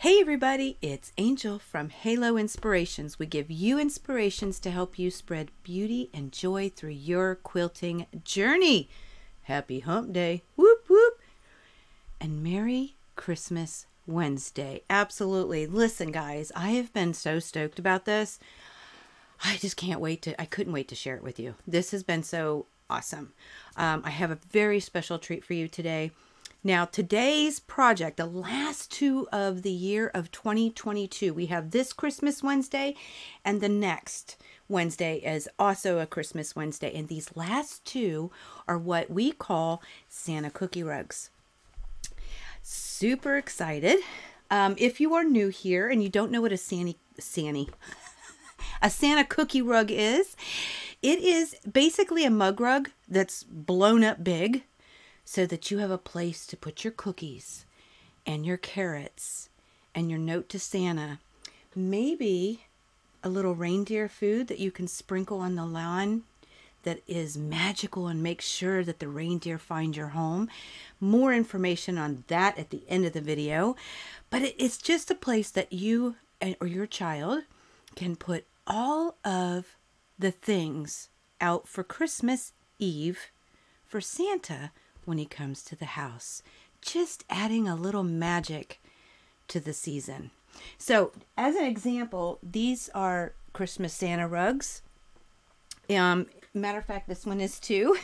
Hey everybody, it's Angel from Halo Inspirations. We give you inspirations to help you spread beauty and joy through your quilting journey. Happy Hump Day. Whoop whoop. And Merry Christmas Wednesday. Absolutely. Listen guys, I have been so stoked about this. I couldn't wait to share it with you. This has been so awesome. I have a very special treat for you today. Now, today's project, the last two of the year of 2022, we have this Christmas Wednesday and the next Wednesday is also a Christmas Wednesday. And these last two are what we call Santa cookie rugs. Super excited. If you are new here and you don't know what a Santa cookie rug is, it is basically a mug rug that's blown up big, so that you have a place to put your cookies and your carrots and your note to Santa. Maybe a little reindeer food that you can sprinkle on the lawn that is magical and make sure that the reindeer find your home. More information on that at the end of the video. But it's just a place that you or your child can put all of the things out for Christmas Eve for Santa when he comes to the house, just adding a little magic to the season. So as an example, these are Christmas Santa rugs. Matter of fact, this one is two.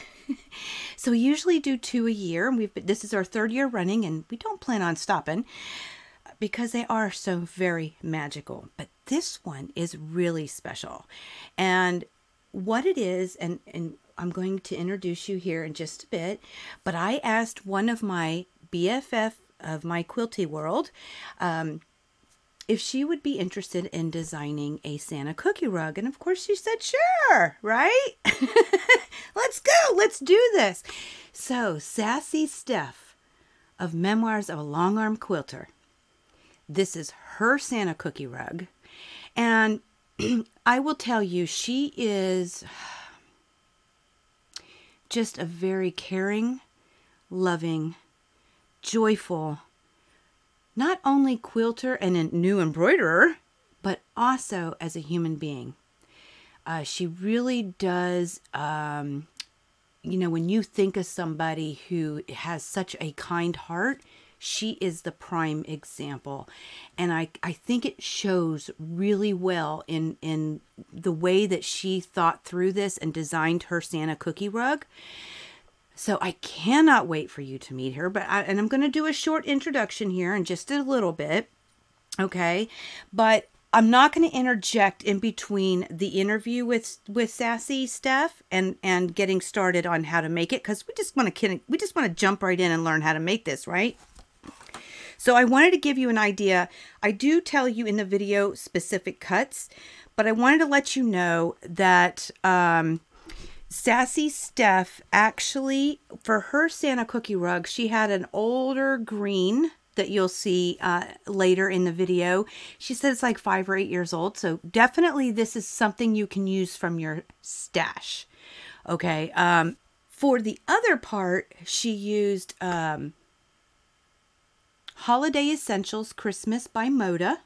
So we usually do two a year, and this is our third year running, and we don't plan on stopping because they are so very magical. But this one is really special. And what it is, and I'm going to introduce you here in just a bit, but I asked one of my BFF of my quilty world if she would be interested in designing a Santa cookie rug. And of course she said, sure, right? Let's go, let's do this. So Sassy Steph of Memoirs of a Long Arm Quilter. This is her Santa cookie rug. And I will tell you, she is just a very caring, loving, joyful, not only quilter and a new embroiderer, but also as a human being. She really does, when you think of somebody who has such a kind heart, she is the prime example. And I think it shows really well in the way that she thought through this and designed her Santa cookie rug. So I cannot wait for you to meet her. And I'm going to do a short introduction here in just a little bit. Okay. But I'm not going to interject in between the interview with Sassy Steph and getting started on how to make it, because we just want to jump right in and learn how to make this, right? So I wanted to give you an idea. I do tell you in the video specific cuts, but I wanted to let you know that Sassy Steph actually, for her Santa cookie rug, she had an older green that you'll see later in the video. She said it's like 5 or 8 years old. So definitely this is something you can use from your stash. Okay. For the other part, she used Holiday Essentials Christmas by Moda.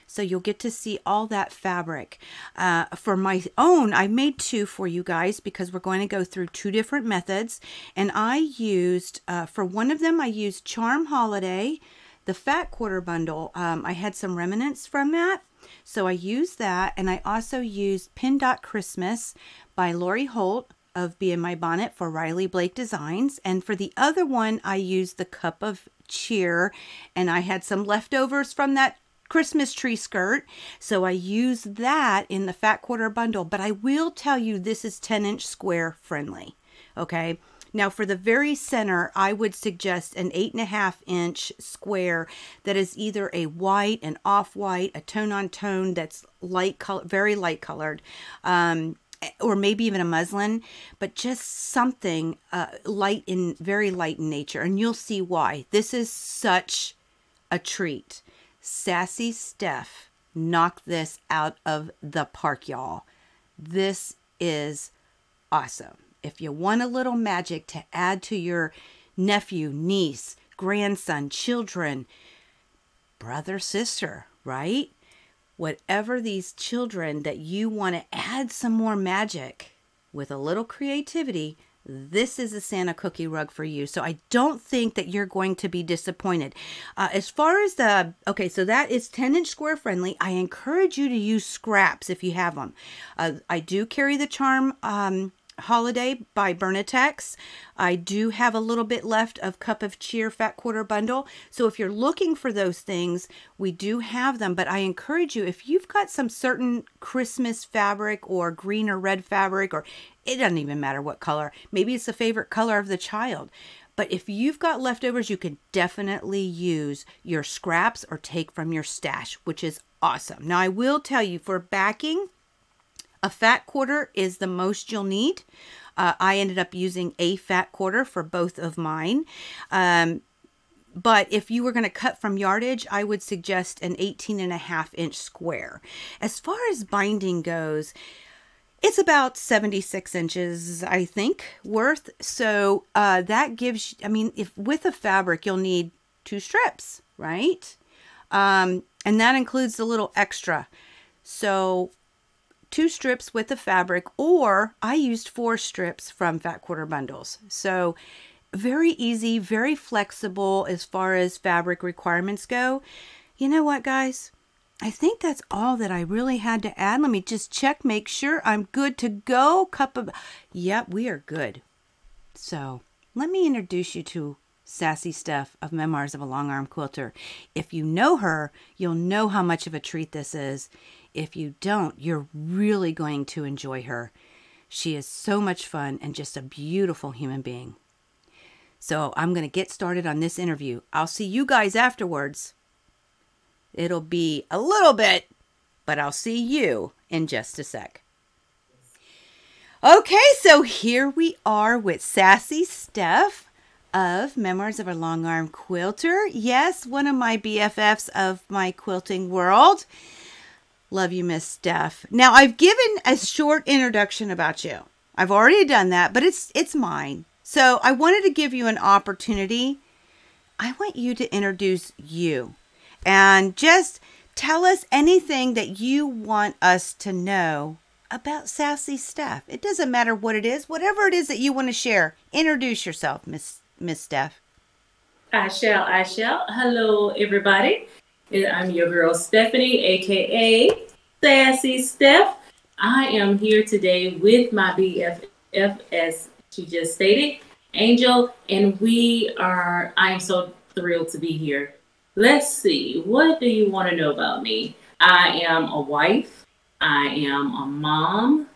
So you'll get to see all that fabric. For my own, I made two for you guys because we're going to go through two different methods. And I used, for one of them, I used Charm Holiday, the Fat Quarter Bundle. I had some remnants from that. So I used that. And I also used Pin Dot Christmas by Lori Holt of Be In My Bonnet for Riley Blake Designs. And for the other one, I used the Cup of Cheer, and I had some leftovers from that Christmas tree skirt, so I used that in the Fat Quarter Bundle. But I will tell you, this is 10-inch square friendly. Okay, now for the very center, I would suggest an 8.5-inch square that is either a white, an off-white, a tone-on-tone that's light color, very light colored, or maybe even a muslin, but just something very light in nature. And you'll see why. This is such a treat. Sassy Steph knocked this out of the park, y'all. This is awesome. If you want a little magic to add to your nephew, niece, grandson, children, brother, sister, right? Whatever these children that you want to add some more magic with a little creativity, this is a Santa cookie rug for you. So I don't think that you're going to be disappointed. As far as okay, so that is 10-inch square friendly. I encourage you to use scraps if you have them. I do carry the Charm Holiday by Bernitex. I do have a little bit left of Cup of Cheer Fat Quarter Bundle. So if you're looking for those things, we do have them. But I encourage you, if you've got some certain Christmas fabric or green or red fabric, or it doesn't even matter what color, maybe it's the favorite color of the child. But if you've got leftovers, you can definitely use your scraps or take from your stash, which is awesome. Now I will tell you, for backing, a fat quarter is the most you'll need. I ended up using a fat quarter for both of mine. But if you were going to cut from yardage, I would suggest an 18.5-inch square. As far as binding goes, it's about 76 inches, I think, worth. So that gives, I mean, if with a fabric, you'll need 2 strips, right? And that includes the little extra. So 2 strips with the fabric, or I used 4 strips from Fat Quarter Bundles. So very easy, very flexible as far as fabric requirements go. You know what, guys? I think that's all that I really had to add. Let me just check, make sure I'm good to go. Yep, we are good. So let me introduce you to Sassy Steph of Memoirs of a Long Arm Quilter. If you know her, you'll know how much of a treat this is. If you don't, you're really going to enjoy her. She is so much fun and just a beautiful human being. So I'm going to get started on this interview. I'll see you guys afterwards. It'll be a little bit, but I'll see you in just a sec. Okay, so here we are with Sassy Steph of Memoirs of a Long Arm Quilter. Yes, one of my BFFs of my quilting world. Love you, Miss Steph. Now, I've given a short introduction about you. I've already done that, but it's mine. So I wanted to give you an opportunity. I want you to introduce you and just tell us anything that you want us to know about Sassy Steph. It doesn't matter what it is, whatever it is that you want to share. Introduce yourself, Miss Steph. I shall. Hello, everybody. I'm your girl, Stephanie, aka Sassy Steph. I am here today with my BFF, as she just stated, Angel, and I am so thrilled to be here. Let's see, what do you want to know about me? I am a wife. I am a mom.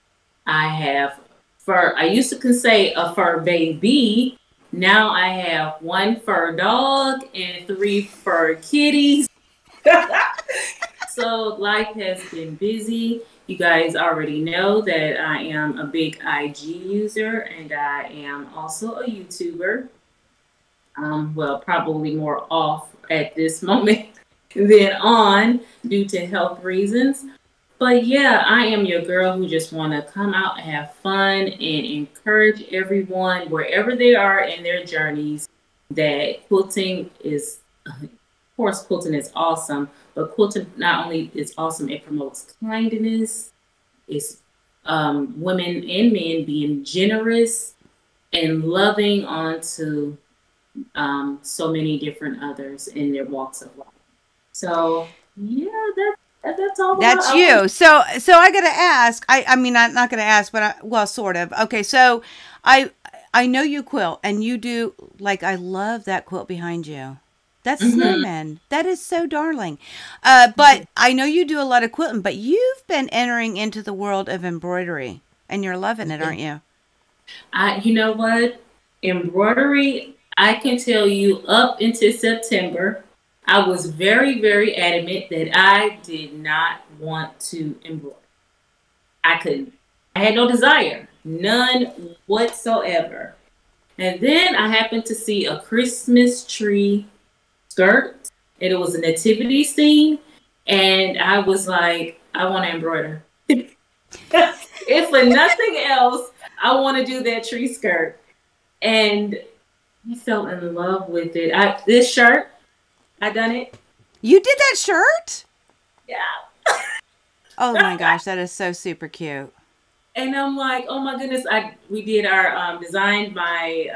I have fur. I used to say a fur baby. Now I have 1 fur dog and 3 fur kitties. So life has been busy. You guys already know that I am a big IG user, and I am also a YouTuber. Well, probably more off at this moment than on due to health reasons. But yeah, I am your girl who just want to come out and have fun and encourage everyone wherever they are in their journeys that quilting is, of course, quilting is awesome, but quilting not only is awesome, it promotes kindness. It's women and men being generous and loving onto so many different others in their walks of life. So yeah, that's all. That's you. So I gotta ask. I mean, I'm not gonna ask, but well, sort of. Okay, so I know you quilt, and you do. Like, I love that quilt behind you. That's Snowman. That is so darling. But I know you do a lot of quilting, but you've been entering into the world of embroidery, and you're loving it, aren't you? You know what? Embroidery, I can tell you, up until September, I was very, very adamant that I did not want to embroider. I couldn't. I had no desire. None whatsoever. And then I happened to see a Christmas tree skirt, and it was a nativity scene, and I was like, I want to embroider. If for nothing else, I want to do that tree skirt. And I fell in love with it. This shirt, I done it. You did that shirt? Yeah. Oh my gosh, that is so super cute. And I'm like, oh my goodness, we did our designed my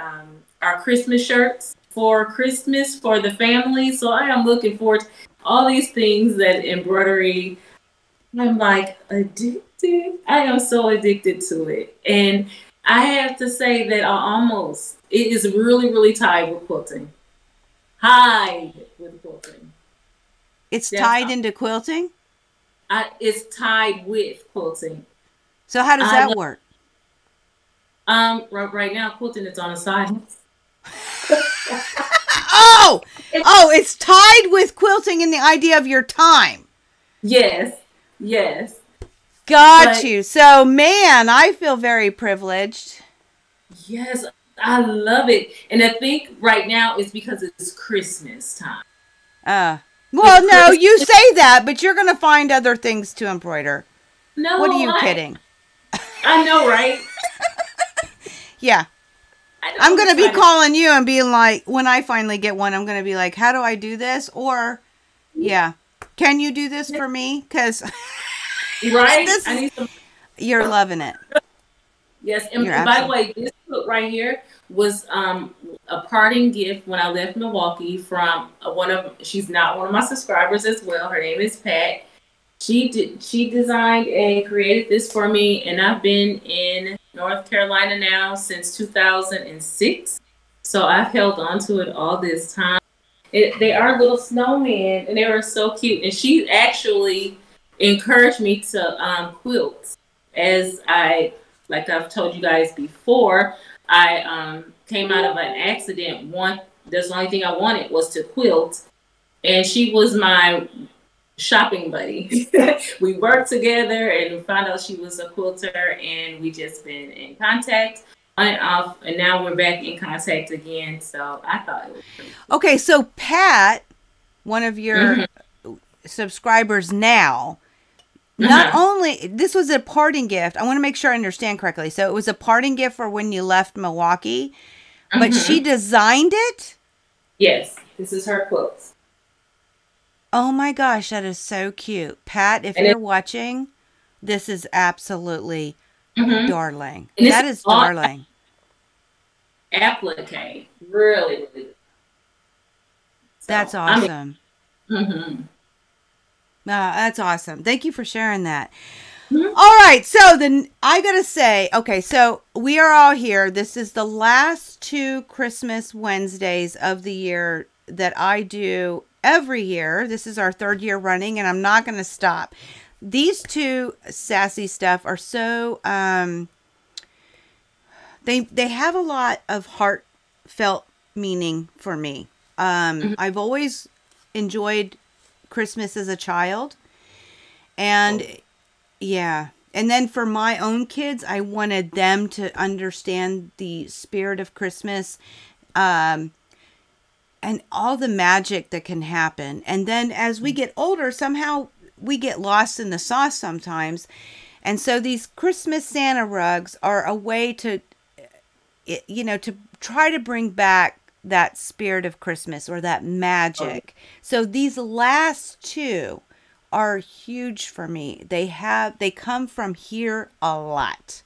our Christmas shirts for Christmas for the family. So I am looking forward to all these things that embroidery. I'm like addicted. I am so addicted to it. And I have to say that it is really, really tied with quilting. Tied with quilting. It's tied into quilting? It's tied with quilting. So how does that work? Right now, quilting is on the side. It's tied with quilting in the idea of your time. Yes. Got you. So, man, I feel very privileged. Yes, I love it. And I think right now it's because it's Christmas time. Well, no, you say that, but you're going to find other things to embroider. No, what are you kidding? I know, right? Yeah. I'm going to be calling you and being like, when I finally get one, I'm going to be like, how do I do this? Or, yeah, can you do this for me? Because right? You're loving it. Yes, and by the way, this book right here was a parting gift when I left Milwaukee from she's not one of my subscribers as well. Her name is Pat. She designed and created this for me, and I've been in North Carolina now since 2006. So I've held on to it all this time. They are little snowmen, and they were so cute. And she actually encouraged me to quilt, as like I've told you guys before, I came out of an accident. That's the only thing I wanted was to quilt. And she was my shopping buddy. We worked together and found out she was a quilter, and we just been in contact on and off. And now we're back in contact again. So I thought it was pretty cool. Okay, so Pat, one of your subscribers now, not only, this was a parting gift. I want to make sure I understand correctly. So it was a parting gift for when you left Milwaukee, but she designed it? Yes, this is her quilts. Oh my gosh, that is so cute. Pat, if you're watching, this is absolutely darling. That is darling. Applique. Really, really good. So, that's awesome. That's awesome. Thank you for sharing that. All right. So then I got to say, okay, so we are all here. This is the last 2 Christmas Wednesdays of the year that I do every year. This is our 3rd year running, and I'm not going to stop. These 2 Sassy stuff are so, they have a lot of heartfelt meaning for me. I've always enjoyed Christmas as a child, and yeah, and then for my own kids, I wanted them to understand the spirit of Christmas, and all the magic that can happen. And then as we get older, somehow we get lost in the sauce sometimes, and so these Christmas Santa rugs are a way to, to try to bring back that spirit of Christmas or that magic. So these last 2 are huge for me. They come from here a lot.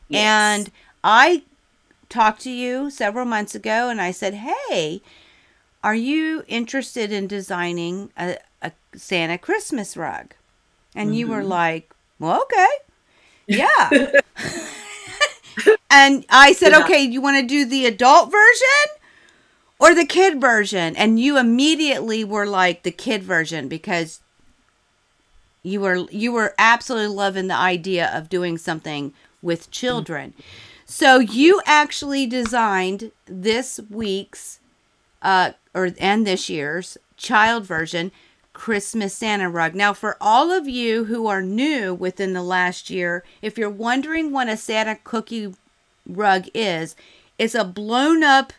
Yes. And I talked to you several months ago and I said, hey, are you interested in designing a Santa Christmas rug? And you were like, well, okay. Yeah. And I said, okay, you want to do the adult version or the kid version? And you immediately were like the kid version because you were absolutely loving the idea of doing something with children. So you actually designed this week's and this year's child version Christmas Santa rug. Now, for all of you who are new within the last year, if you're wondering what a Santa cookie rug is, it's a blown up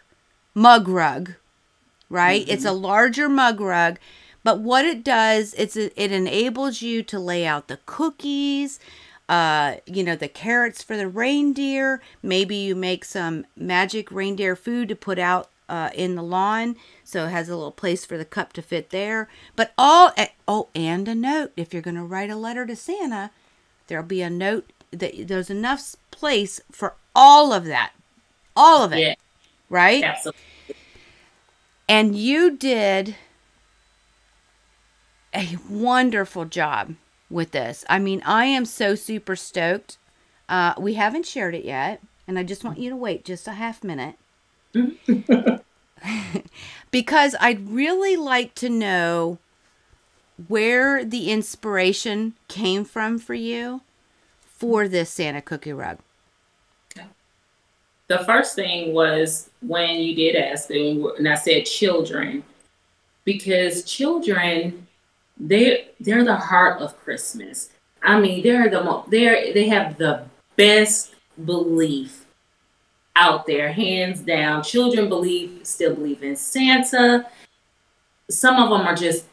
mug rug, right? It's a larger mug rug, but what it does, it enables you to lay out the cookies, the carrots for the reindeer. Maybe you make some Magic Reindeer Food to put out in the lawn, so it has a little place for the cup to fit there. But and a note. If you're going to write a letter to Santa, there'll be a note that there's enough place for all of that. All of it. Yeah. Right? Absolutely. And you did a wonderful job with this. I mean, I am so super stoked. We haven't shared it yet, and I just want you to wait just a half minute. Because I'd really like to know where the inspiration came from for you for this Santa cookie rug. Okay. The first thing was when you did ask, and I said children, because children, they're the heart of Christmas. I mean, they have the best belief out there, hands down. Children still believe in Santa. Some of them are just,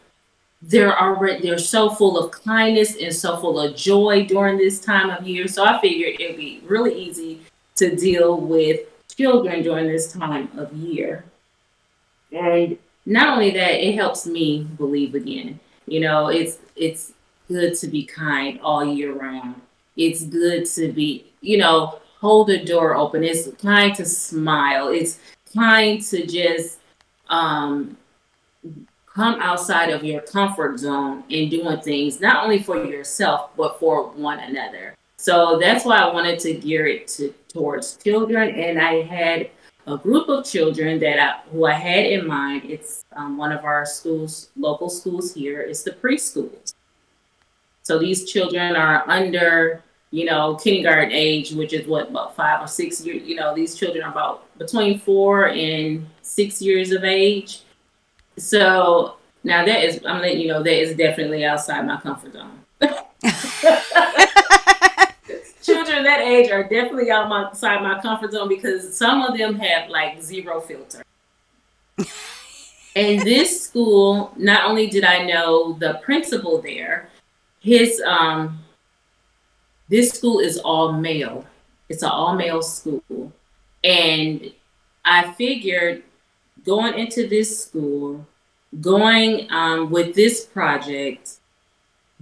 they're so full of kindness and so full of joy during this time of year. So I figured it'd be really easy to deal with children during this time of year. And not only that, it helps me believe again. You know, it's good to be kind all year round. It's good to be, hold the door open. It's kind to smile. It's kind to just come outside of your comfort zone and doing things not only for yourself but for one another. So that's why I wanted to gear it towards children, and I had a group of children who I had in mind. It's one of our schools, local schools here. It's the preschools. So these children are under, kindergarten age, which is about 5 or 6 years. These children are about between 4 and 6 years of age. So now I'm letting you know, that is definitely outside my comfort zone. Children that age are definitely outside my comfort zone because some of them have like zero filter. And this school, not only did I know the principal there, this school is all male. It's an all male school. And I figured going into this school, going with this project,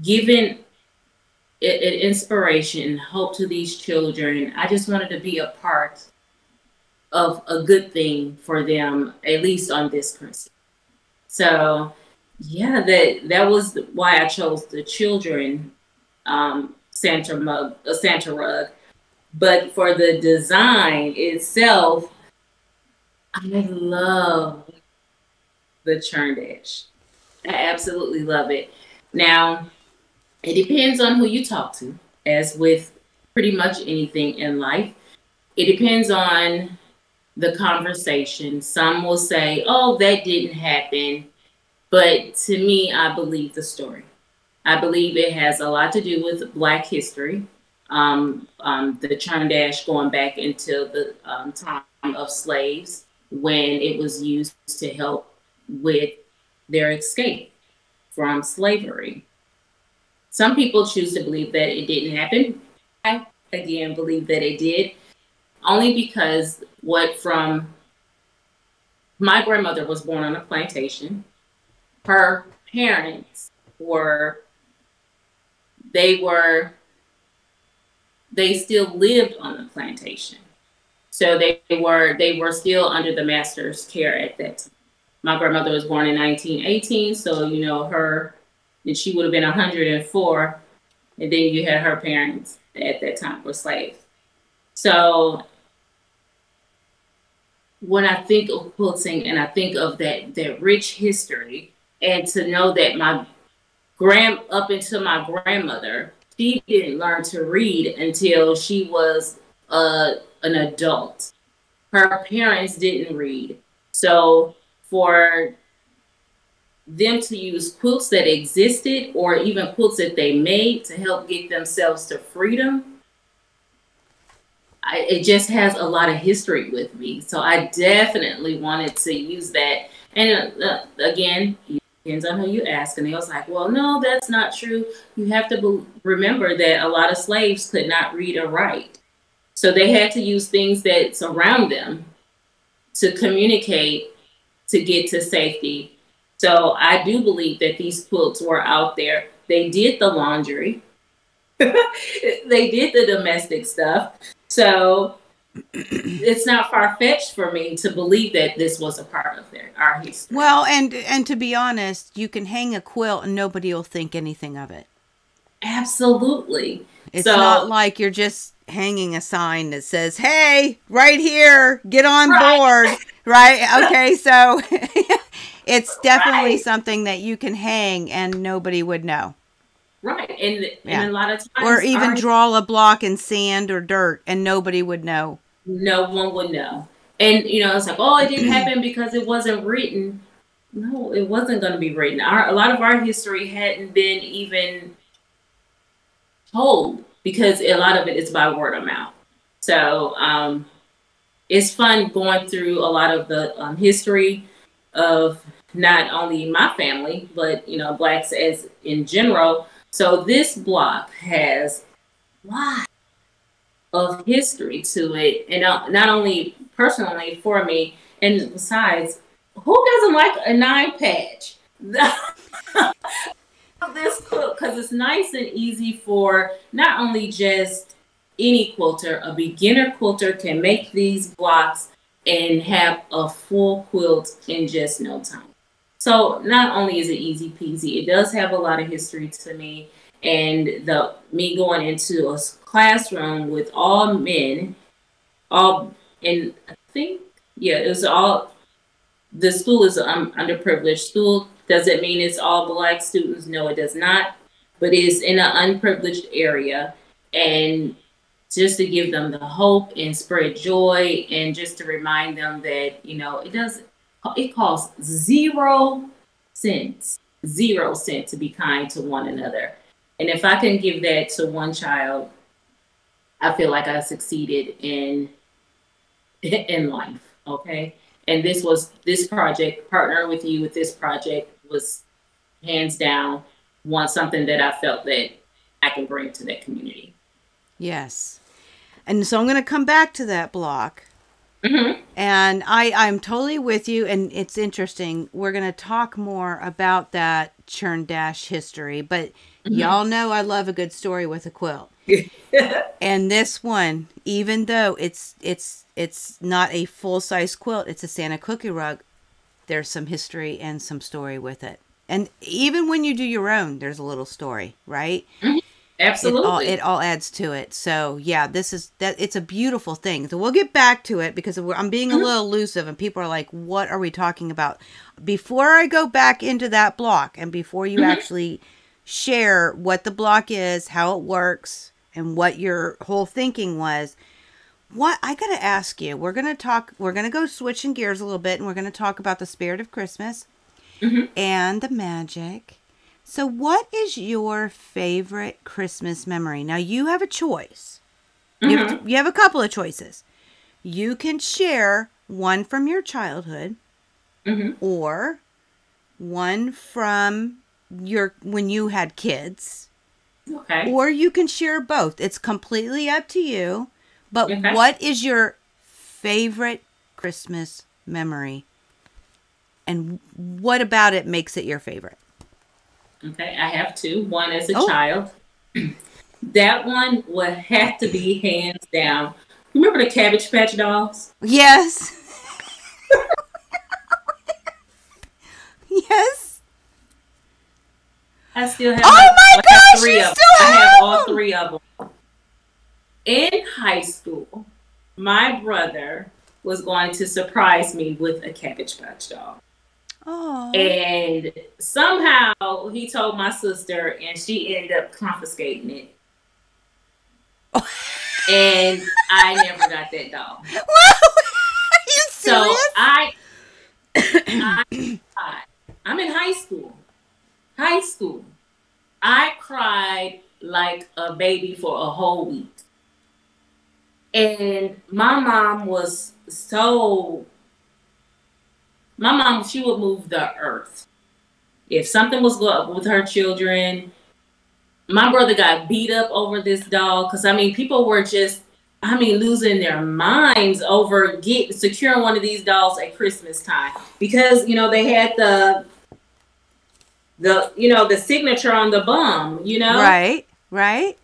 giving an inspiration and hope to these children, I just wanted to be a part of a good thing for them, at least on this Christmas. So yeah, that was why I chose the children Santa rug. But for the design itself, I love the churn dash. I absolutely love it. Now, it depends on who you talk to, as with pretty much anything in life. It depends on the conversation. Some will say, oh, that didn't happen. But to me, I believe the story. I believe it has a lot to do with Black history. The churn dash going back into the time of slaves, when it was used to help with their escape from slavery. Some people choose to believe that it didn't happen. I, again, believe that it did, only because my grandmother was born on a plantation. Her parents they still lived on the plantation. So they were still under the master's care at that time. My grandmother was born in 1918, so she would have been 104, and then you had her parents at that time were slaves. So when I think of quilting and I think of that rich history, and to know that up until my grandmother, she didn't learn to read until she was an adult. Her parents didn't read. So for them to use quilts that existed, or even quilts that they made to help get themselves to freedom, it just has a lot of history with me. So I definitely wanted to use that. And again, it depends on who you ask. And they was like, well, no, that's not true. You have to remember that a lot of slaves could not read or write. So they had to use things that's around them to communicate to get to safety. So I do believe that these quilts were out there. They did the laundry. They did the domestic stuff. So it's not far-fetched for me to believe that this was a part of our history. Well, and to be honest, you can hang a quilt and nobody will think anything of it. Absolutely. It's not like you're just hanging a sign that says, "Hey, right here, get on board." Right? Okay, so it's definitely something that you can hang and nobody would know. Right. And a lot of times, or even draw a block in sand or dirt and nobody would know. No one would know. And, it's like, oh, it didn't happen because it wasn't written. No, it wasn't going to be written. A lot of our history hadn't been even told because a lot of it is by word of mouth. So it's fun going through a lot of the history of not only my family, but, Blacks as in general. So this block has lots of history to it, and not only personally for me, and besides, who doesn't like a 9-patch? This quilt, because it's nice and easy for not only just any quilter, a beginner quilter can make these blocks and have a full quilt in just no time. So not only is it easy peasy, it does have a lot of history to me. And me going into a classroom with all men, and I think, it was all, the school is an underprivileged school. Does it mean it's all Black students? No, it does not. But it's in an unprivileged area. And just to give them the hope and spread joy, and just to remind them that, it costs 0 cents to be kind to one another. And if I can give that to one child, I feel like I succeeded in life. Okay. And this project, partner with you with this project, was hands down something that I felt that I can bring to that community. Yes. And so I'm going to come back to that block. Mm-hmm. And I'm totally with you. And it's interesting. We're going to talk more about that churn dash history, but y'all know I love a good story with a quilt. And this one, even though it's not a full-size quilt, it's a Santa cookie rug, there's some history and some story with it. And even when you do your own, there's a little story, right? Mm-hmm. Absolutely. It all adds to it. So yeah, it's a beautiful thing. So we'll get back to it because I'm being a little elusive and people are like, what are we talking about? Before I go back into that block and before you actually share what the block is, how it works, and what your whole thinking was, what I got to ask you, we're going to go switching gears a little bit and we're going to talk about the spirit of Christmas and the magic. So what is your favorite Christmas memory? Now you have a choice. You have a couple of choices. You can share one from your childhood or one from when you had kids. Okay. Or you can share both. It's completely up to you. But what is your favorite Christmas memory? And what about it makes it your favorite? Okay, I have two. One as a child. That one would have to be hands down. Remember the Cabbage Patch dolls? Yes. Yes. I still have. Oh my gosh! I have all 3 of them. In high school, my brother was going to surprise me with a Cabbage Patch doll. Oh. And somehow he told my sister, and she ended up confiscating it. Oh. And I never got that doll. Are you serious? So I'm in high school. I cried like a baby for a whole week. And my mom, she would move the earth. If something was going up with her children, my brother got beat up over this doll. Because, people were just, I mean, losing their minds over securing one of these dolls at Christmas time, because, you know, they had the signature on the bum, you know? Right, right.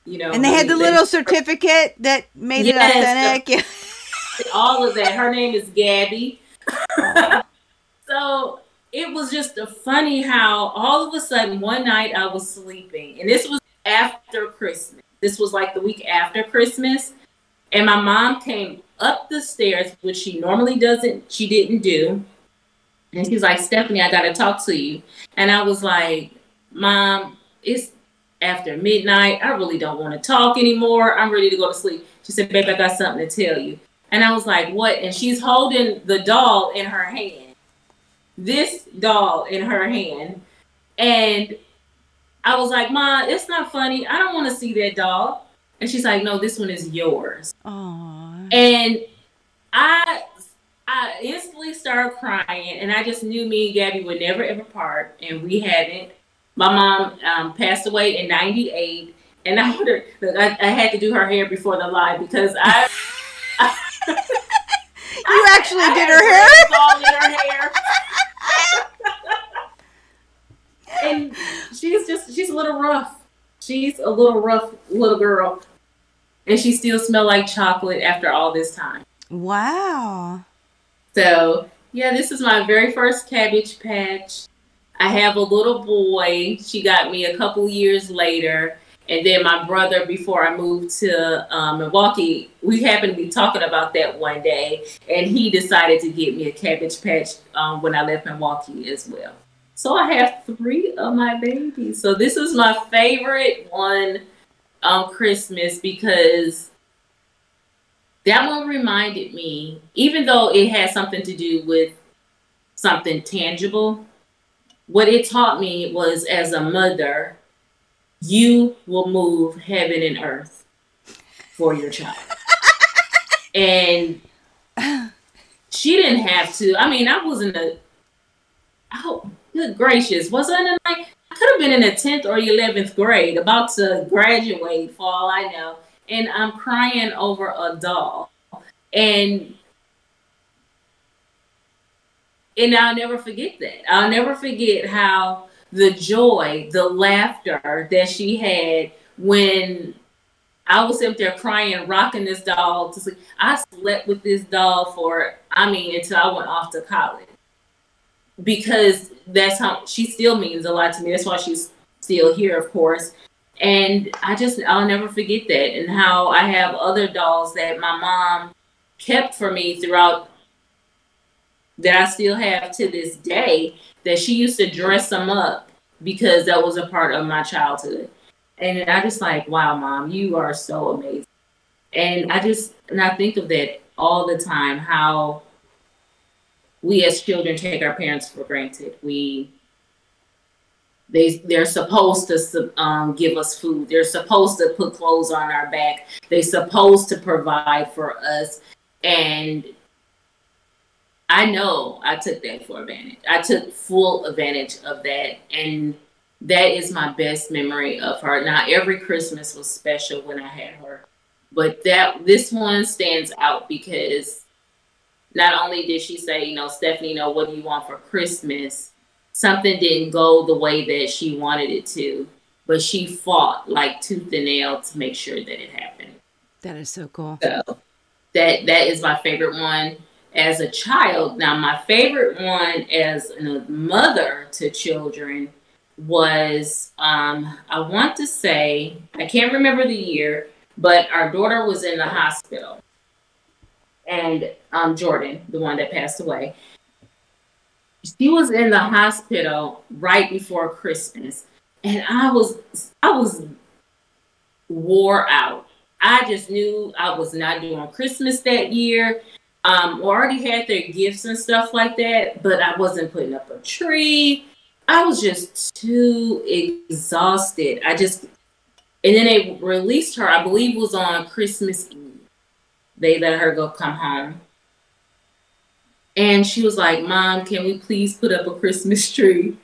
You know, and they had the little certificate that made it authentic. All of that. Her name is Gabby. So it was just funny how all of a sudden one night I was sleeping, and this was after Christmas. This was like the week after Christmas. And my mom came up the stairs, which she normally she didn't do. And she's like, Stephanie, I got to talk to you. And I was like, Mom, it's after midnight. I really don't want to talk anymore. I'm ready to go to sleep. She said, babe, I got something to tell you. And I was like, what? And she's holding the doll in her hand. This doll in her hand. And I was like, Ma, it's not funny. I don't want to see that doll. And she's like, no, this one is yours. Aww. And I instantly started crying, and I just knew me and Gabby would never ever part, and we hadn't. My mom passed away in '98, and I had to do her hair before the live because you actually did her hair? Did her hair. And she's a little rough. She's a little rough little girl, and she still smells like chocolate after all this time. Wow. So, yeah, this is my very first Cabbage Patch. I have a little boy. She got me a couple years later. And then my brother, before I moved to Milwaukee, we happened to be talking about that one day. And he decided to get me a Cabbage Patch when I left Milwaukee as well. So I have 3 of my babies. So this is my favorite one on Christmas because that one reminded me, even though it had something to do with something tangible, what it taught me was, as a mother, you will move heaven and earth for your child. And she didn't have to. I mean, I wasn't good gracious, was I in I could have been in the 10th or 11th grade, about to graduate for all I know. And I'm crying over a doll. And I'll never forget that. I'll never forget how the joy, the laughter that she had when I was up there crying, rocking this doll to sleep. I slept with this doll until I went off to college. Because that's how she still means a lot to me. That's why she's still here, of course. And I'll never forget that, and how I have other dolls that my mom kept for me throughout, that I still have to this day, that she used to dress them up because that was a part of my childhood. And I just like, wow, Mom, you are so amazing. And I think of that all the time, how we as children take our parents for granted. They're supposed to give us food. They're supposed to put clothes on our back. They're supposed to provide for us. And I know I took that for advantage. I took full advantage of that. And that is my best memory of her. Now, every Christmas was special when I had her. But this one stands out because not only did she say, Stephanie, what do you want for Christmas? Something didn't go the way that she wanted it to, but she fought like tooth and nail to make sure that it happened. That is so cool. So that is my favorite one as a child. Now, my favorite one as a mother to children was, I want to say, I can't remember the year, but our daughter was in the hospital. And Jordan, the one that passed away, she was in the hospital right before Christmas, and I was wore out. I just knew I was not doing Christmas that year. Already had their gifts and stuff like that, but I wasn't putting up a tree. I was just too exhausted. And then they released her, I believe it was on Christmas Eve. They let her come home. And she was like, Mom, can we please put up a Christmas tree?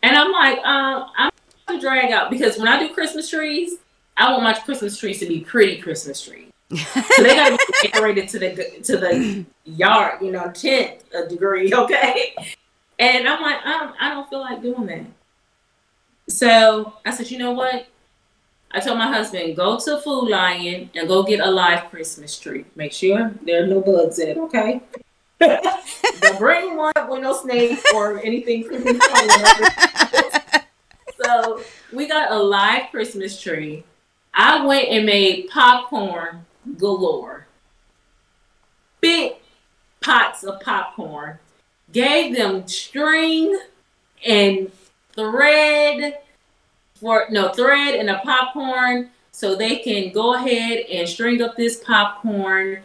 And I'm like, I'm going to drag out, because when I do Christmas trees, I want my Christmas trees to be pretty Christmas trees. So they got to be decorated to the yard, 10th degree, okay? And I'm like, I don't feel like doing that. So I said, you know what? I told my husband, go to Food Lion and go get a live Christmas tree. Make sure there are no bugs in it, okay? Don't bring one with no snake or anything creeping. So we got a live Christmas tree. I went and made popcorn galore. Big pots of popcorn. Gave them string and thread and a popcorn so they can go ahead and string up this popcorn.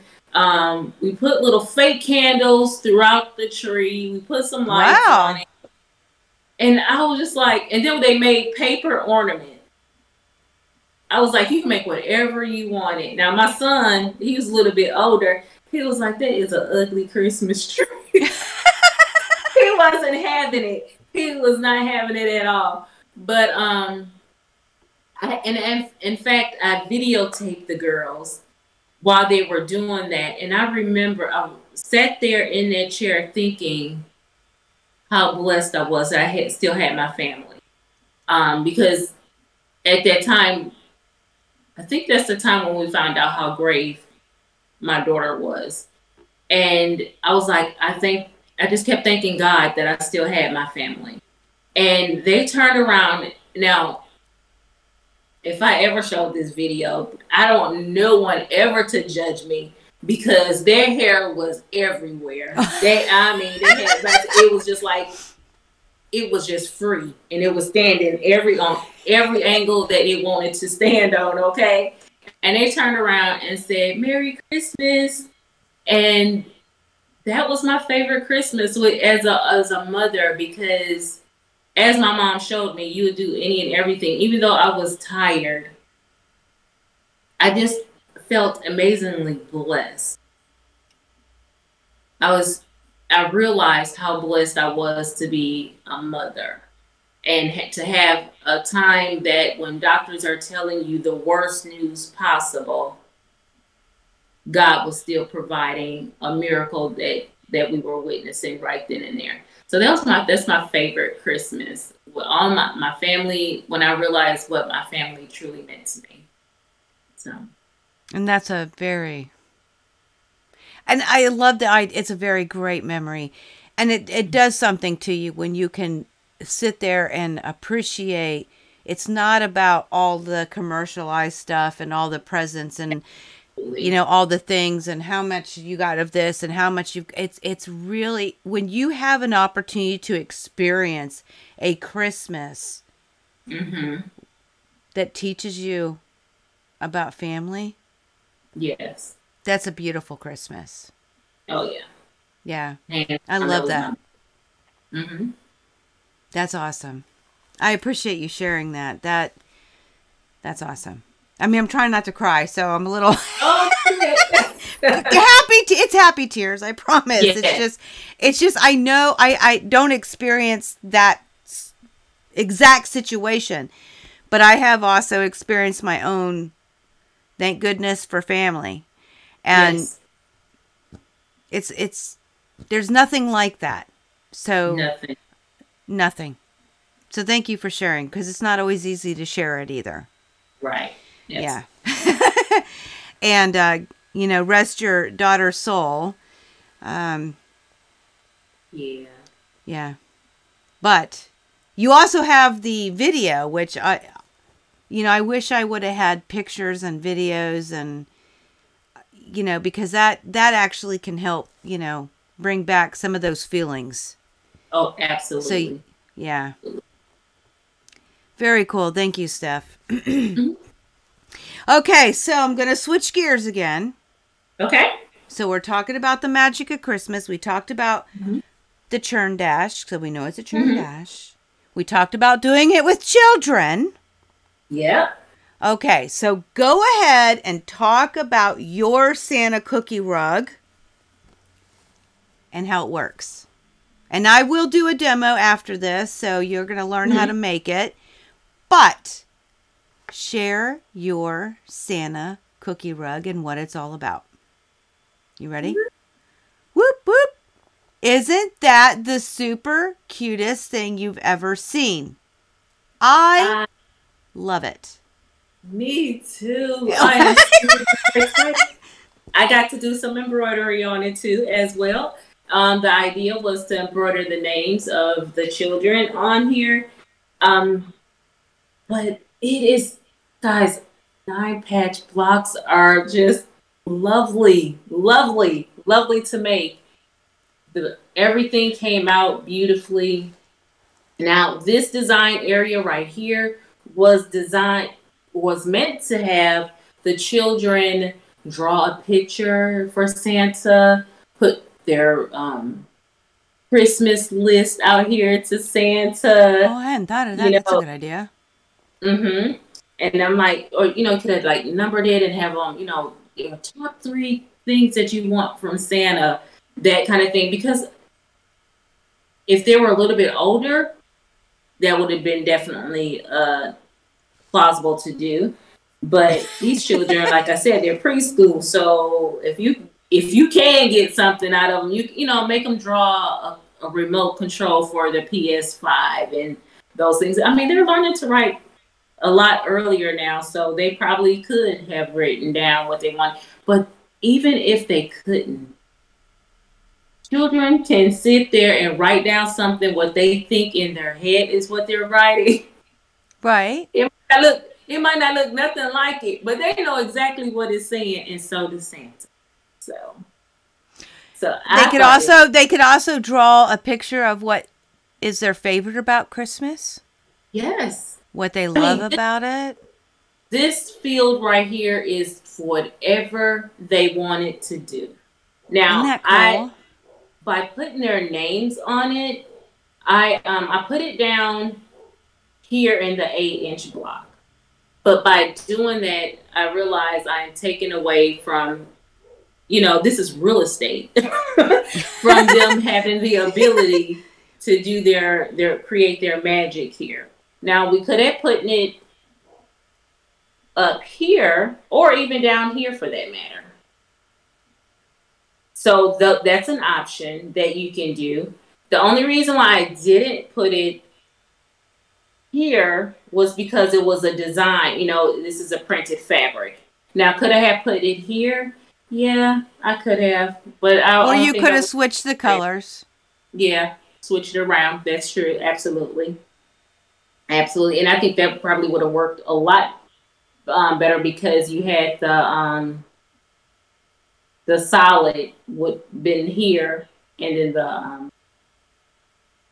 We put little fake candles throughout the tree. We put some lights on it. And I was just like, and then they made paper ornaments. I was like, you can make whatever you wanted. Now, my son, he was a little bit older. He was like, that is an ugly Christmas tree. He wasn't having it. He was not having it at all. But in fact, I videotaped the girls while they were doing that. And I remember I sat there in that chair thinking how blessed I was that I still had my family. Because at that time, I think that's the time when we found out how grave my daughter was. And I was like, I just kept thanking God that I still had my family. And they turned around. Now, if I ever showed this video, I don't want no one ever to judge me because their hair was everywhere. It was just like, it was just free, and it was standing on every angle that it wanted to stand on. Okay, and they turned around and said, "Merry Christmas," and that was my favorite Christmas as a mother, because as my mom showed me, you would do any and everything, even though I was tired. I just felt amazingly blessed. I realized how blessed I was to be a mother and to have a time that when doctors are telling you the worst news possible, God was still providing a miracle that we were witnessing right then and there. So that's my favorite Christmas. With all my family, when I realized what my family truly meant to me. So. And that's and I love it's a very great memory. And it does something to you when you can sit there and appreciate. It's not about all the commercialized stuff and all the presents and, all the things and how much you got of this and how much it's really, when you have an opportunity to experience a Christmas that teaches you about family. Yes. That's a beautiful Christmas. Oh, yeah. Yeah. And I love that. That's awesome. I appreciate you sharing that. That's awesome. I mean, I'm trying not to cry, so I'm a little it's happy tears, I promise. Yeah. It's just I know I don't experience that exact situation, but I have also experienced my own, thank goodness for family. And it's there's nothing like that. So nothing. So thank you for sharing, because it's not always easy to share it either. Right. Yes. Yeah. And rest your daughter's soul. Yeah. Yeah. But you also have the video, which I wish I would have had pictures and videos and because that actually can help, bring back some of those feelings. Oh, absolutely. So, yeah. Very cool. Thank you, Steph. Okay, so I'm going to switch gears again. Okay. So we're talking about the magic of Christmas. We talked about the churn dash, so we know it's a churn dash. We talked about doing it with children. Yeah. Okay, so go ahead and talk about your Santa cookie rug and how it works. And I will do a demo after this, so you're going to learn how to make it. But share your Santa cookie rug and what it's all about. You ready? Whoop, whoop. Isn't that the super cutest thing you've ever seen? I love it. Me too. I am super excited. I got to do some embroidery on it too as well. The idea was to embroider the names of the children on here. But it is, guys, 9-patch blocks are just lovely, lovely, lovely to make. Everything came out beautifully. Now, this design area right here was meant to have the children draw a picture for Santa, put their Christmas list out here to Santa. Oh, I hadn't thought of that. That's a good idea. Mm-hmm. And I'm like, or, could have like numbered it and have them, top 3 things that you want from Santa, that kind of thing. Because if they were a little bit older, that would have been definitely plausible to do. But these children, like I said, they're preschool. So if you can get something out of them, you make them draw a remote control for the PS5 and those things. I mean, they're learning to write a lot earlier now, so they probably could have written down what they want. But even if they couldn't, children can sit there and write down something what they think in their head is what they're writing. Right. It might not look nothing like it, but they know exactly what it's saying, and so does Santa. So they could also draw a picture of what is their favorite about Christmas. Yes. What they love about it. This field right here is for whatever they wanted to do. Now, isn't that cool? By putting their names on it, I put it down here in the 8-inch block. But by doing that, I realized I'm taking away from, this is real estate, from them having the ability to do create their magic here. Now, we could have put it up here or even down here for that matter. So that's an option that you can do. The only reason why I didn't put it here was because it was a design. This is a printed fabric. Now, could I have put it here? Yeah, I could have. But or you could have switched the colors. Yeah, switched it around. That's true. Absolutely. Absolutely. And I think that probably would have worked a lot better because you had the solid would been here, and then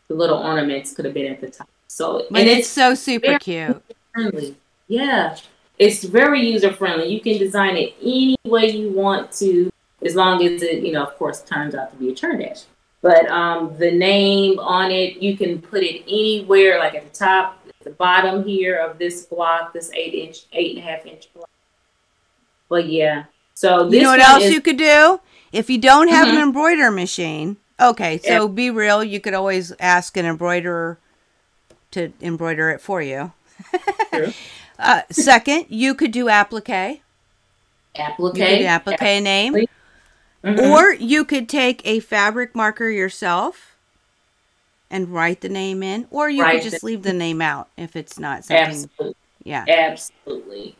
the little ornaments could have been at the top. So, but it's so super cute. Friendly. Yeah, it's very user friendly. You can design it any way you want to, as long as it, of course, turns out to be a turn dash. But the name on it, you can put it anywhere, like at the top, at the bottom here of this block, this 8.5-inch block. But yeah. So this, what else you could do? If you don't have an embroider machine, okay, so be real, you could always ask an embroiderer to embroider it for you. True. Second, you could do applique. Applique name. Or you could take a fabric marker yourself and write the name in, or you could just leave the name out if it's not something. Absolutely. Yeah. Absolutely.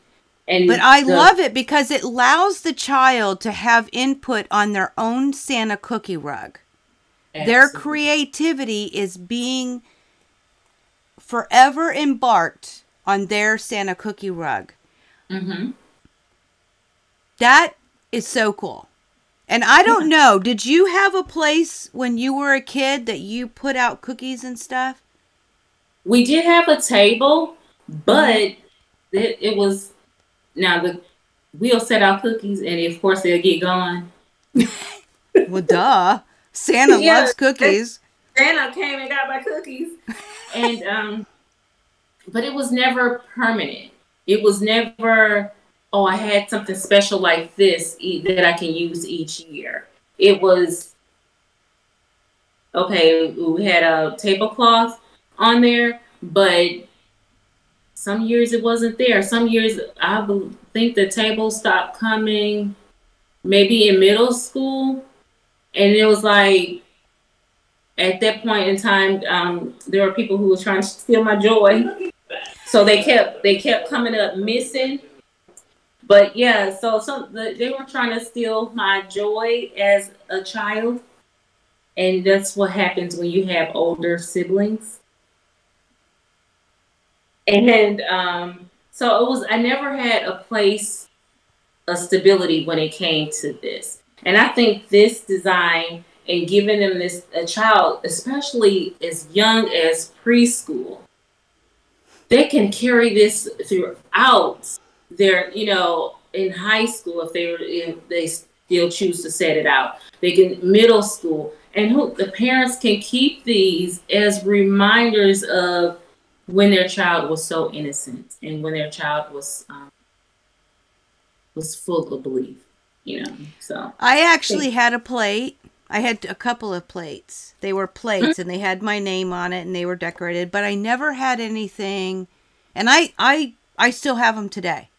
But I love it because it allows the child to have input on their own Santa cookie rug. Absolutely. Their creativity is being forever embarked on their Santa cookie rug. Mm-hmm. That is so cool. And I don't know, did you have a place when you were a kid that you put out cookies and stuff? We did have a table, but it was... Now, we'll set out cookies, and of course, they'll get gone. Well, duh. Santa loves cookies. Santa came and got my cookies. And, but it was never permanent. It was never, I had something special like this that I can use each year. It was, okay, we had a tablecloth on there, but some years it wasn't there. Some years think the table stopped coming maybe in middle school. And it was like, at that point in time, there were people who were trying to steal my joy. So they kept coming up missing. But yeah, they were trying to steal my joy as a child. And that's what happens when you have older siblings. And so I never had a place of stability when it came to this. And I think this design and giving them a child, especially as young as preschool, they can carry this throughout their, in high school if they still choose to set it out. They can middle school, and the parents can keep these as reminders of when their child was so innocent and when their child was full of belief, So I actually had a plate. I had a couple of plates. They were plates and they had my name on it and they were decorated, but I never had anything. And I still have them today.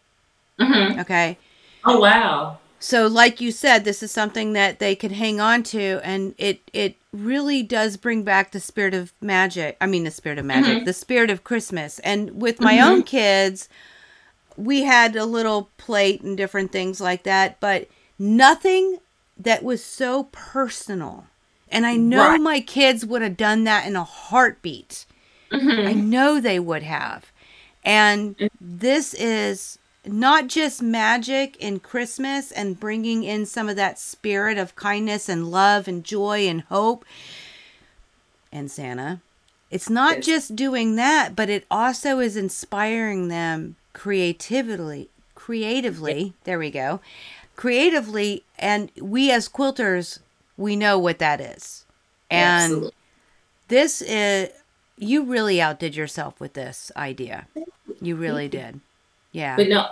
Mm-hmm. Okay. Oh, wow. So like you said, this is something that they could hang on to, and it really does bring back the spirit of magic. I mean, the spirit of magic, mm-hmm. the spirit of Christmas. And with my own kids, we had a little plate and different things like that, but nothing that was so personal. And I know my kids would have done that in a heartbeat. Mm-hmm. I know they would have. And this is not just magic in Christmas and bringing in some of that spirit of kindness and love and joy and hope and Santa. It's not just doing that, but it also is inspiring them creatively. There we go. Creatively, and we as quilters, we know what that is. And absolutely. This is, you really outdid yourself with this idea. You really did. Yeah. But no,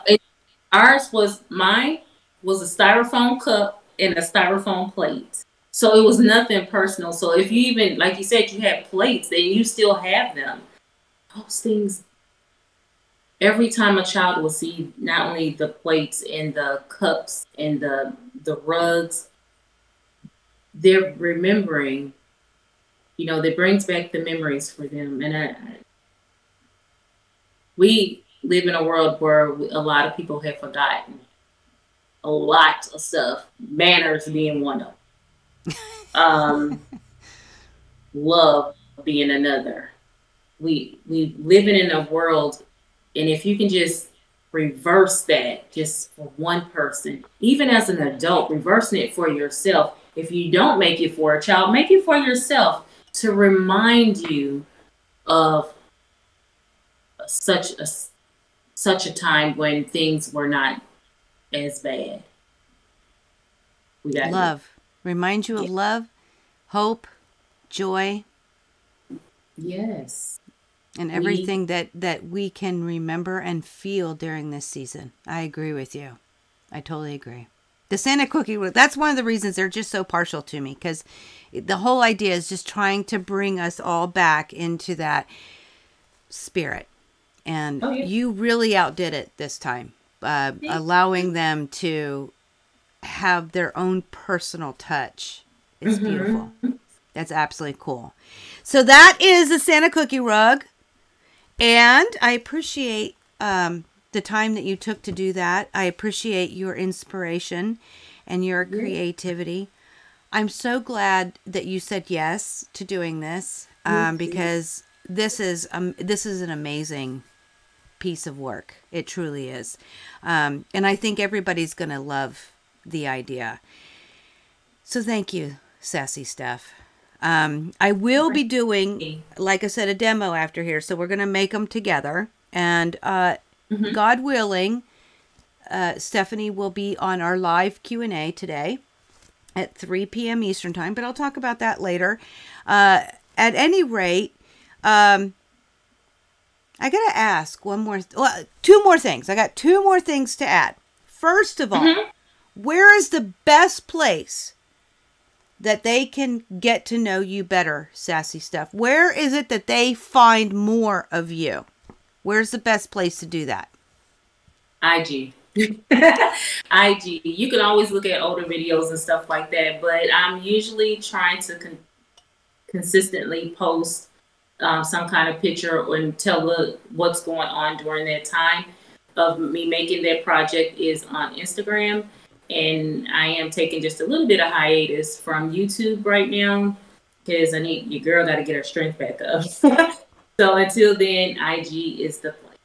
mine was a styrofoam cup and a styrofoam plate. So it was nothing personal. So if you even, like you said, you had plates, then you still have them. Those things, every time a child will see not only the plates and the cups and the rugs, they're remembering, that brings back the memories for them. And we live in a world where a lot of people have forgotten a lot of stuff, manners being one of them. Love being another. We living in a world, and if you can just reverse that just for one person, even as an adult, reversing it for yourself. If you don't make it for a child, make it for yourself to remind you of such a time when things were not as bad. Love. Remind you of love, hope, joy. Yes. And everything that we can remember and feel during this season. I agree with you. I totally agree. The Santa cookie, that's one of the reasons they're just so partial to me, because the whole idea is just trying to bring us all back into that spirit. And you really outdid it this time, allowing them to have their own personal touch. It's beautiful. That's absolutely cool. So that is the Santa cookie rug. And I appreciate the time that you took to do that. I appreciate your inspiration and your creativity. I'm so glad that you said yes to doing this, because this is an amazing piece of work. It truly is. And I think everybody's going to love the idea. So thank you, Sassy Steph. I will be doing, like I said, a demo after here. So we're going to make them together. And God willing, Stephanie will be on our live Q&A today at 3 p.m. Eastern time. But I'll talk about that later. At any rate, I got to ask two more things. I got two more things to add. First of all, where is the best place that they can get to know you better, Sassy Steph? Where is it that they find more of you? Where's the best place to do that? IG. IG. You can always look at older videos and stuff like that, but I'm usually trying to consistently post some kind of picture and tell what's going on during that time of me making that project is on Instagram. And I am taking just a little bit of hiatus from YouTube right now because I need your girl got to get her strength back up. So until then, IG is the place.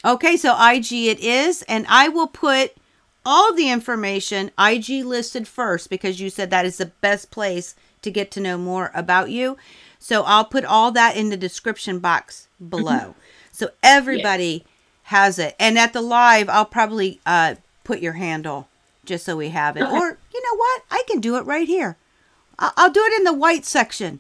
Okay, so IG it is, and I will put all the information IG listed first because you said that is the best place to get to know more about you. So I'll put all that in the description box below. So everybody has it. And at the live, I'll probably put your handle just so we have it. Okay. Or, you know what? I can do it right here. I'll do it in the white section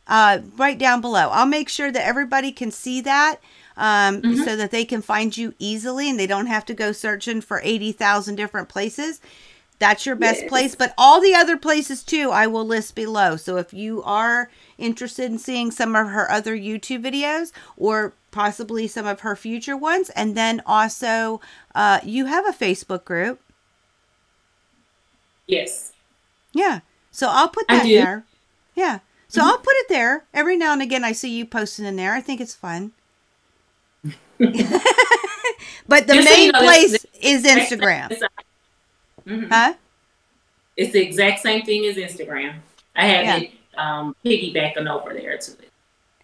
right down below. I'll make sure that everybody can see that so that they can find you easily and they don't have to go searching for 80,000 different places. That's your best place, but all the other places too, I will list below. So if you are interested in seeing some of her other YouTube videos or possibly some of her future ones, and then also you have a Facebook group. Yes. Yeah. So I'll put that there. Yeah. So I'll put it there. Every now and again, I see you posting in there. I think it's fun. But the main place is Instagram. Huh? It's the exact same thing as Instagram. I have it piggybacking over there to it.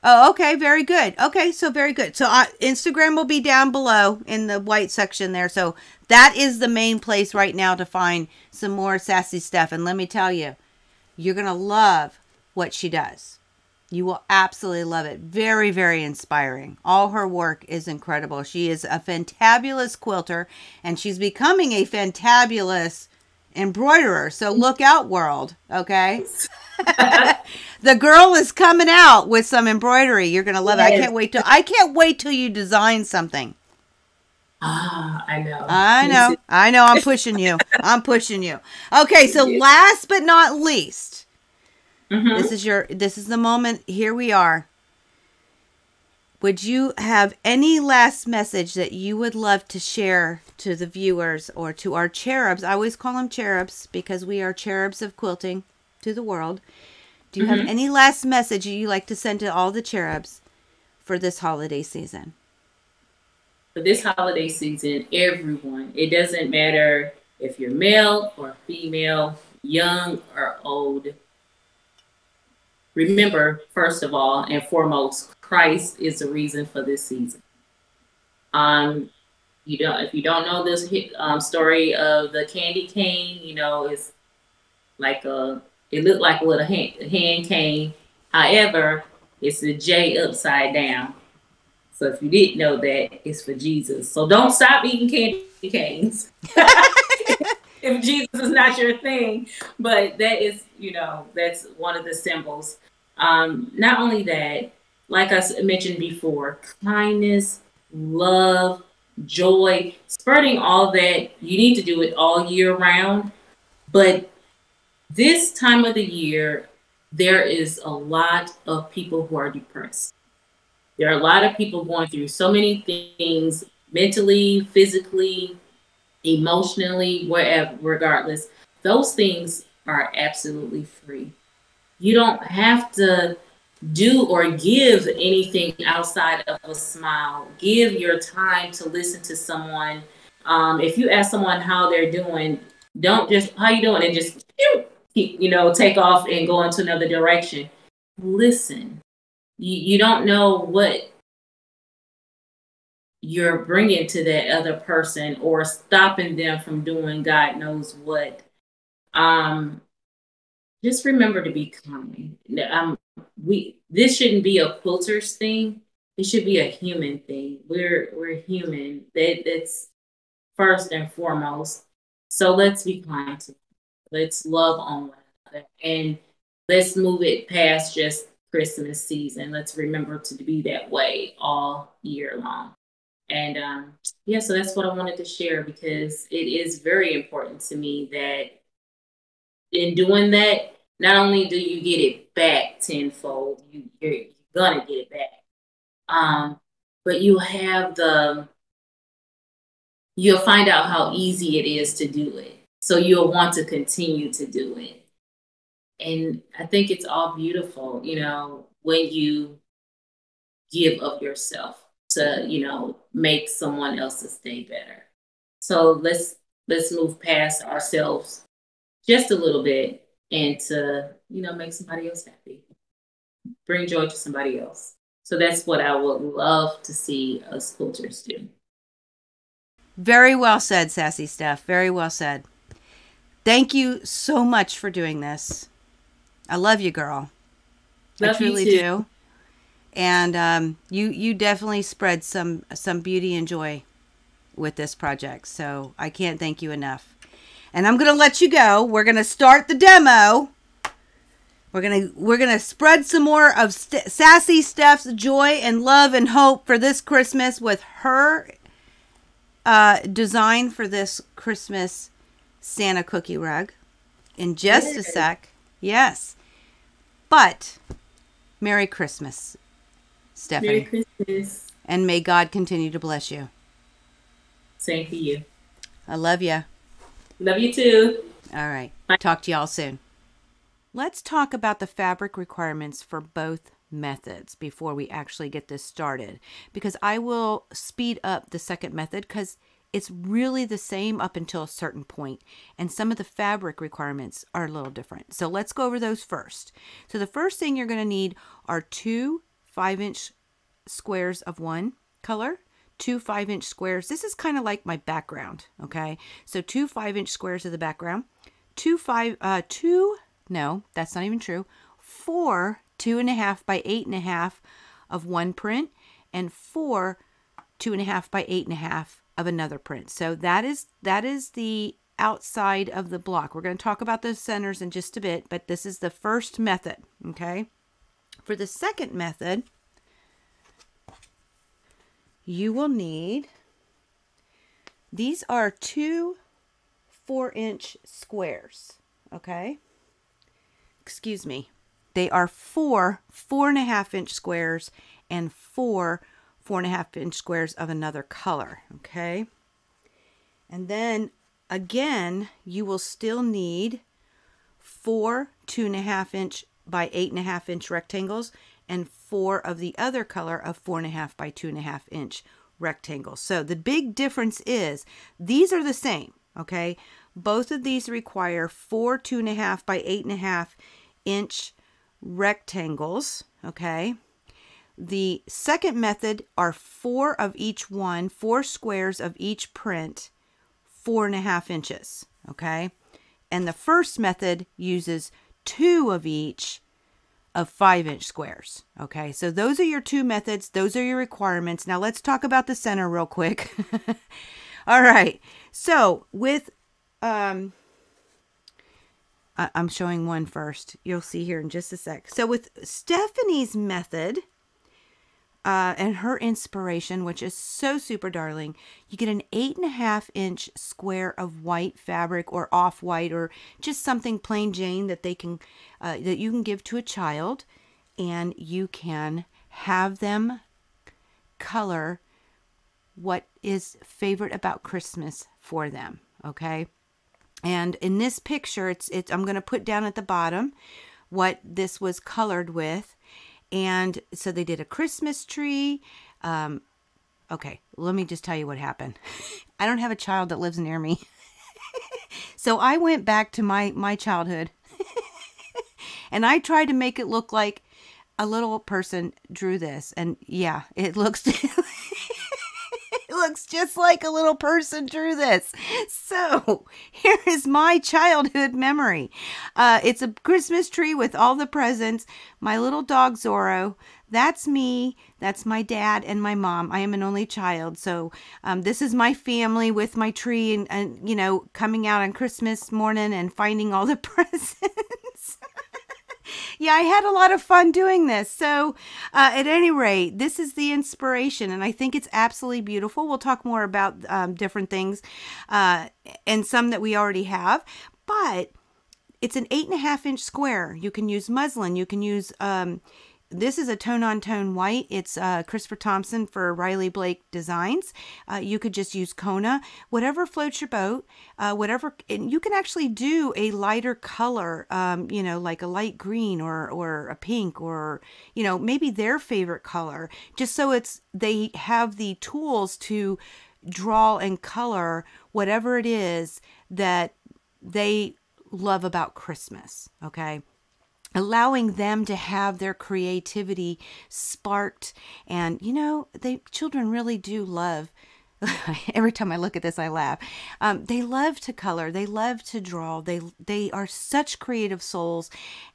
Oh, okay. Very good. Okay. So very good. So Instagram will be down below in the white section there. So that is the main place right now to find some more Sassy Steph. And let me tell you, you're going to love what she does. You will absolutely love it. Very, very inspiring. All her work is incredible. She is a fantabulous quilter, and she's becoming a fantabulous embroiderer. So look out, world. Okay? The girl is coming out with some embroidery. You're going to love it. I can't wait till you design something. I know. I'm pushing you. Okay, so last but not least, this is the moment. Here we are. Would you have any last message that you would love to share to the viewers or to our cherubs? I always call them cherubs because we are cherubs of quilting to the world. Do you have any last message you'd like to send to all the cherubs for this holiday season? For this holiday season, everyone, it doesn't matter if you're male or female, young or old. Remember, first of all and foremost, Christ is the reason for this season. If you don't know this story of the candy cane, it's like it looked like a little hand cane. However, it's a J upside down. So if you didn't know that, it's for Jesus. So don't stop eating candy canes. If Jesus is not your thing, but that is, that's one of the symbols. Not only that, like I mentioned before, kindness, love, joy, spreading all that. You need to do it all year round. But this time of the year, there is a lot of people who are depressed. There are a lot of people going through so many things, mentally, physically, emotionally, wherever, regardless. Those things are absolutely free. You don't have to do or give anything outside of a smile. Give your time to listen to someone. If you ask someone how they're doing, don't just, how you doing? And just, take off and go into another direction. Listen. You don't know what you're bringing to that other person or stopping them from doing God knows what. Just remember to be kind. This shouldn't be a quilter's thing. It should be a human thing. We're human. That's first and foremost. So let's be kind to them. Let's love on one another. And let's move it past just Christmas season. Let's remember to be that way all year long. And so that's what I wanted to share because it is very important to me that in doing that, not only do you get it back tenfold, you're gonna get it back. but you'll find out how easy it is to do it. So you'll want to continue to do it. And I think it's all beautiful, when you give of yourself to, make someone else's day better. So let's move past ourselves just a little bit and to, make somebody else happy. Bring joy to somebody else. So that's what I would love to see us quilters do. Very well said, Sassy Steph. Very well said. Thank you so much for doing this. I love you, girl. Love I truly you too. do. And you definitely spread some beauty and joy with this project. So I can't thank you enough. And I'm going to let you go. We're going to start the demo. We're gonna spread some more of Sassy Steph's joy and love and hope for this Christmas with her design for this Christmas Santa cookie rug in just a sec. Yes. But Merry Christmas, Stephanie. Merry Christmas. And may God continue to bless you. Same for you. I love you. Love you too. All right. Bye. Talk to y'all soon. Let's talk about the fabric requirements for both methods before we actually get this started, because I will speed up the second method because it's really the same up until a certain point, and some of the fabric requirements are a little different. So let's go over those first. So the first thing you're going to need are 2 5-inch squares of one color, 2 5-inch squares. This is kind of like my background, okay? So 2 5-inch squares of the background, 4 2.5 by 8.5 of one print, and 4 2.5 by 8.5 of another print. So that is the outside of the block. We're going to talk about those centers in just a bit, but this is the first method, okay? For the second method, you will need, these are 2 4-inch squares, okay? Excuse me. They are 4 4.5-inch squares and 4 4.5-inch squares of another color, okay? And then again, you will still need 4 2.5-inch by 8.5-inch rectangles and 4 of the other color of 4.5 by 2.5-inch rectangles. So the big difference is these are the same, okay? Both of these require 4 2.5 by 8.5-inch rectangles, okay? The second method are 4 of each one, 4 squares of each print, 4.5 inches, okay? And the first method uses 2 of each of 5-inch squares, okay? So those are your 2 methods. Those are your requirements. Now let's talk about the center real quick. All right. So with, I'm showing one first. You'll see here in just a sec. So with Stephanie's method, and her inspiration, which is so super darling, you get an 8.5-inch square of white fabric or off-white or just something plain Jane that they can that you can give to a child, and you can have them color what is favorite about Christmas for them, okay? And in this picture, it's I'm going to put down at the bottom what this was colored with. And so they did a Christmas tree. Okay, let me just tell you what happened. I don't have a child that lives near me. So I went back to my childhood. And I tried to make it look like a little person drew this. And yeah, it looks... It looks just like a little person drew this. So here is my childhood memory. It's a Christmas tree with all the presents. My little dog Zorro. That's me. That's my dad and my mom. I am an only child. So this is my family with my tree and you know, coming out on Christmas morning and finding all the presents. Yeah, I had a lot of fun doing this. So at any rate, this is the inspiration, and I think it's absolutely beautiful. We'll talk more about different things and some that we already have, but it's an 8.5-inch square. You can use muslin. You can use this is a tone-on-tone white. It's Christopher Thompson for Riley Blake Designs. You could just use Kona, whatever floats your boat, whatever. And you can actually do a lighter color, you know, like a light green or a pink, or, you know, maybe their favorite color, just so they have the tools to draw and color whatever it is that they love about Christmas. Okay. Allowing them to have their creativity sparked. And, you know, children really do love, every time I look at this, I laugh. They love to color. They love to draw. They are such creative souls.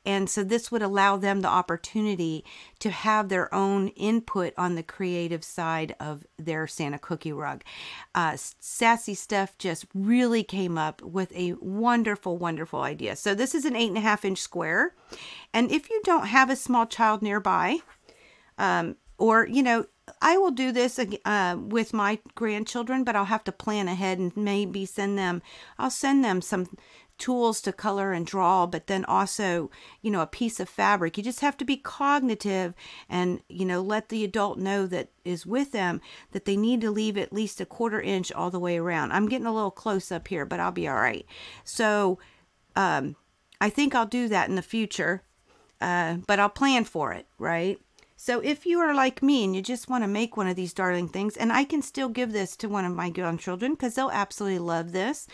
And so this would allow them the opportunity to have their own input on the creative side of their Santa cookie rug. Sassy Steph just really came up with a wonderful, wonderful idea. So this is an 8.5 inch square. And if you don't have a small child nearby, or, you know, I will do this with my grandchildren, but I'll have to plan ahead and maybe I'll send them some tools to color and draw, but then also, you know, a piece of fabric. You just have to be cognitive and, you know, let the adult know that is with them that they need to leave at least a 1/4 inch all the way around. I'm getting a little close up here, but I'll be all right. So I think I'll do that in the future, but I'll plan for it, right? So if you are like me and you just want to make one of these darling things, and I can still give this to one of my grandchildren because they'll absolutely love this.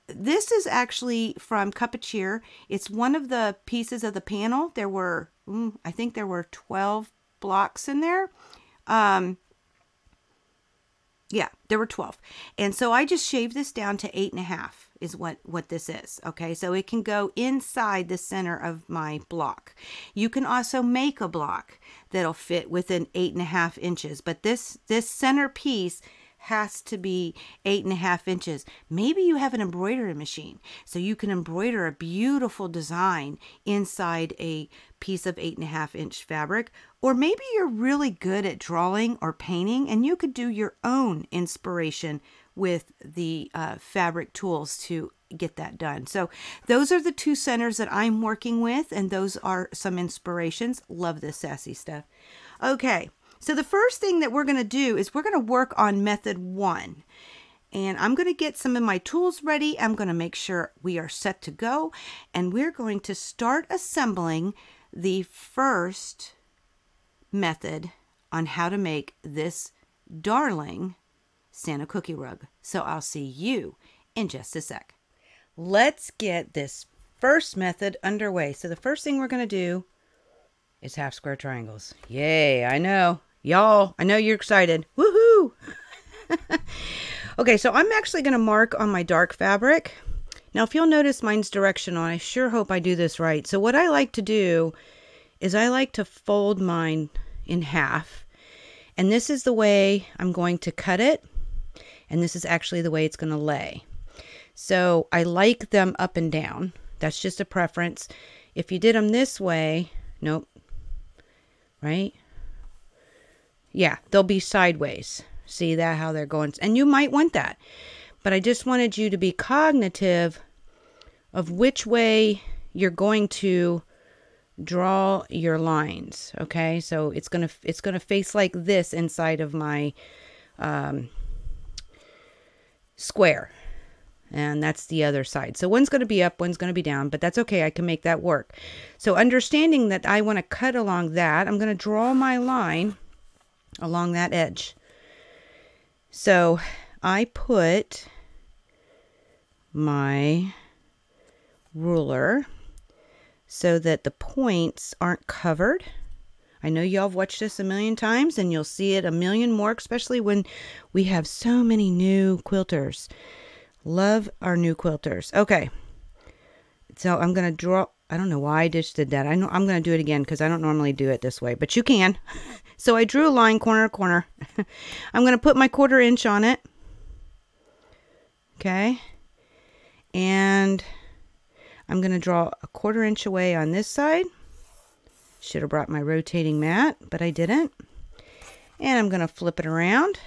This is actually from Cup of Cheer. It's one of the pieces of the panel. There were, I think there were 12 blocks in there. Yeah, there were 12. And so I just shaved this down to 8.5 is what this is. Okay, so it can go inside the center of my block. You can also make a block that'll fit within 8.5 inches, but this center piece has to be 8.5 inches. Maybe you have an embroidery machine, so you can embroider a beautiful design inside a piece of 8.5 inch fabric. Or maybe you're really good at drawing or painting, and you could do your own inspiration with the fabric tools to get that done. So those are the two centers that I'm working with, and those are some inspirations. Love this Sassy stuff. Okay. So the first thing that we're going to do is we're going to work on method 1. And I'm going to get some of my tools ready. I'm going to make sure we are set to go. And we're going to start assembling the first method on how to make this darling Santa cookie rug. So I'll see you in just a sec. Let's get this first method underway. So the first thing we're going to do is half square triangles. Yay, I know. Y'all, I know you're excited. Woohoo! Okay, so I'm actually going to mark on my dark fabric. Now, if you'll notice, mine's directional. I sure hope I do this right. So what I like to do is I like to fold mine in half. And this is the way I'm going to cut it. And this is actually the way it's going to lay. So I like them up and down. That's just a preference. If you did them this way, nope. Right? Yeah, they'll be sideways. See that, how they're going? And you might want that. But I just wanted you to be cognitive of which way you're going to draw your lines. Okay, so it's gonna face like this inside of my square. And that's the other side. So one's going to be up, one's going to be down, but that's okay. I can make that work. So understanding that I want to cut along that, I'm going to draw my line along that edge. So I put my ruler so that the points aren't covered. I know y'all have watched this a million times, and you'll see it a million more, especially when we have so many new quilters. Love our new quilters. Okay. So I'm going to draw. I don't know why I just did that. I know I'm going to do it again because I don't normally do it this way, but you can. So I drew a line corner to corner. I'm going to put my 1/4 inch on it. Okay. And I'm going to draw a 1/4 inch away on this side. Should have brought my rotating mat, but I didn't. And I'm going to flip it around.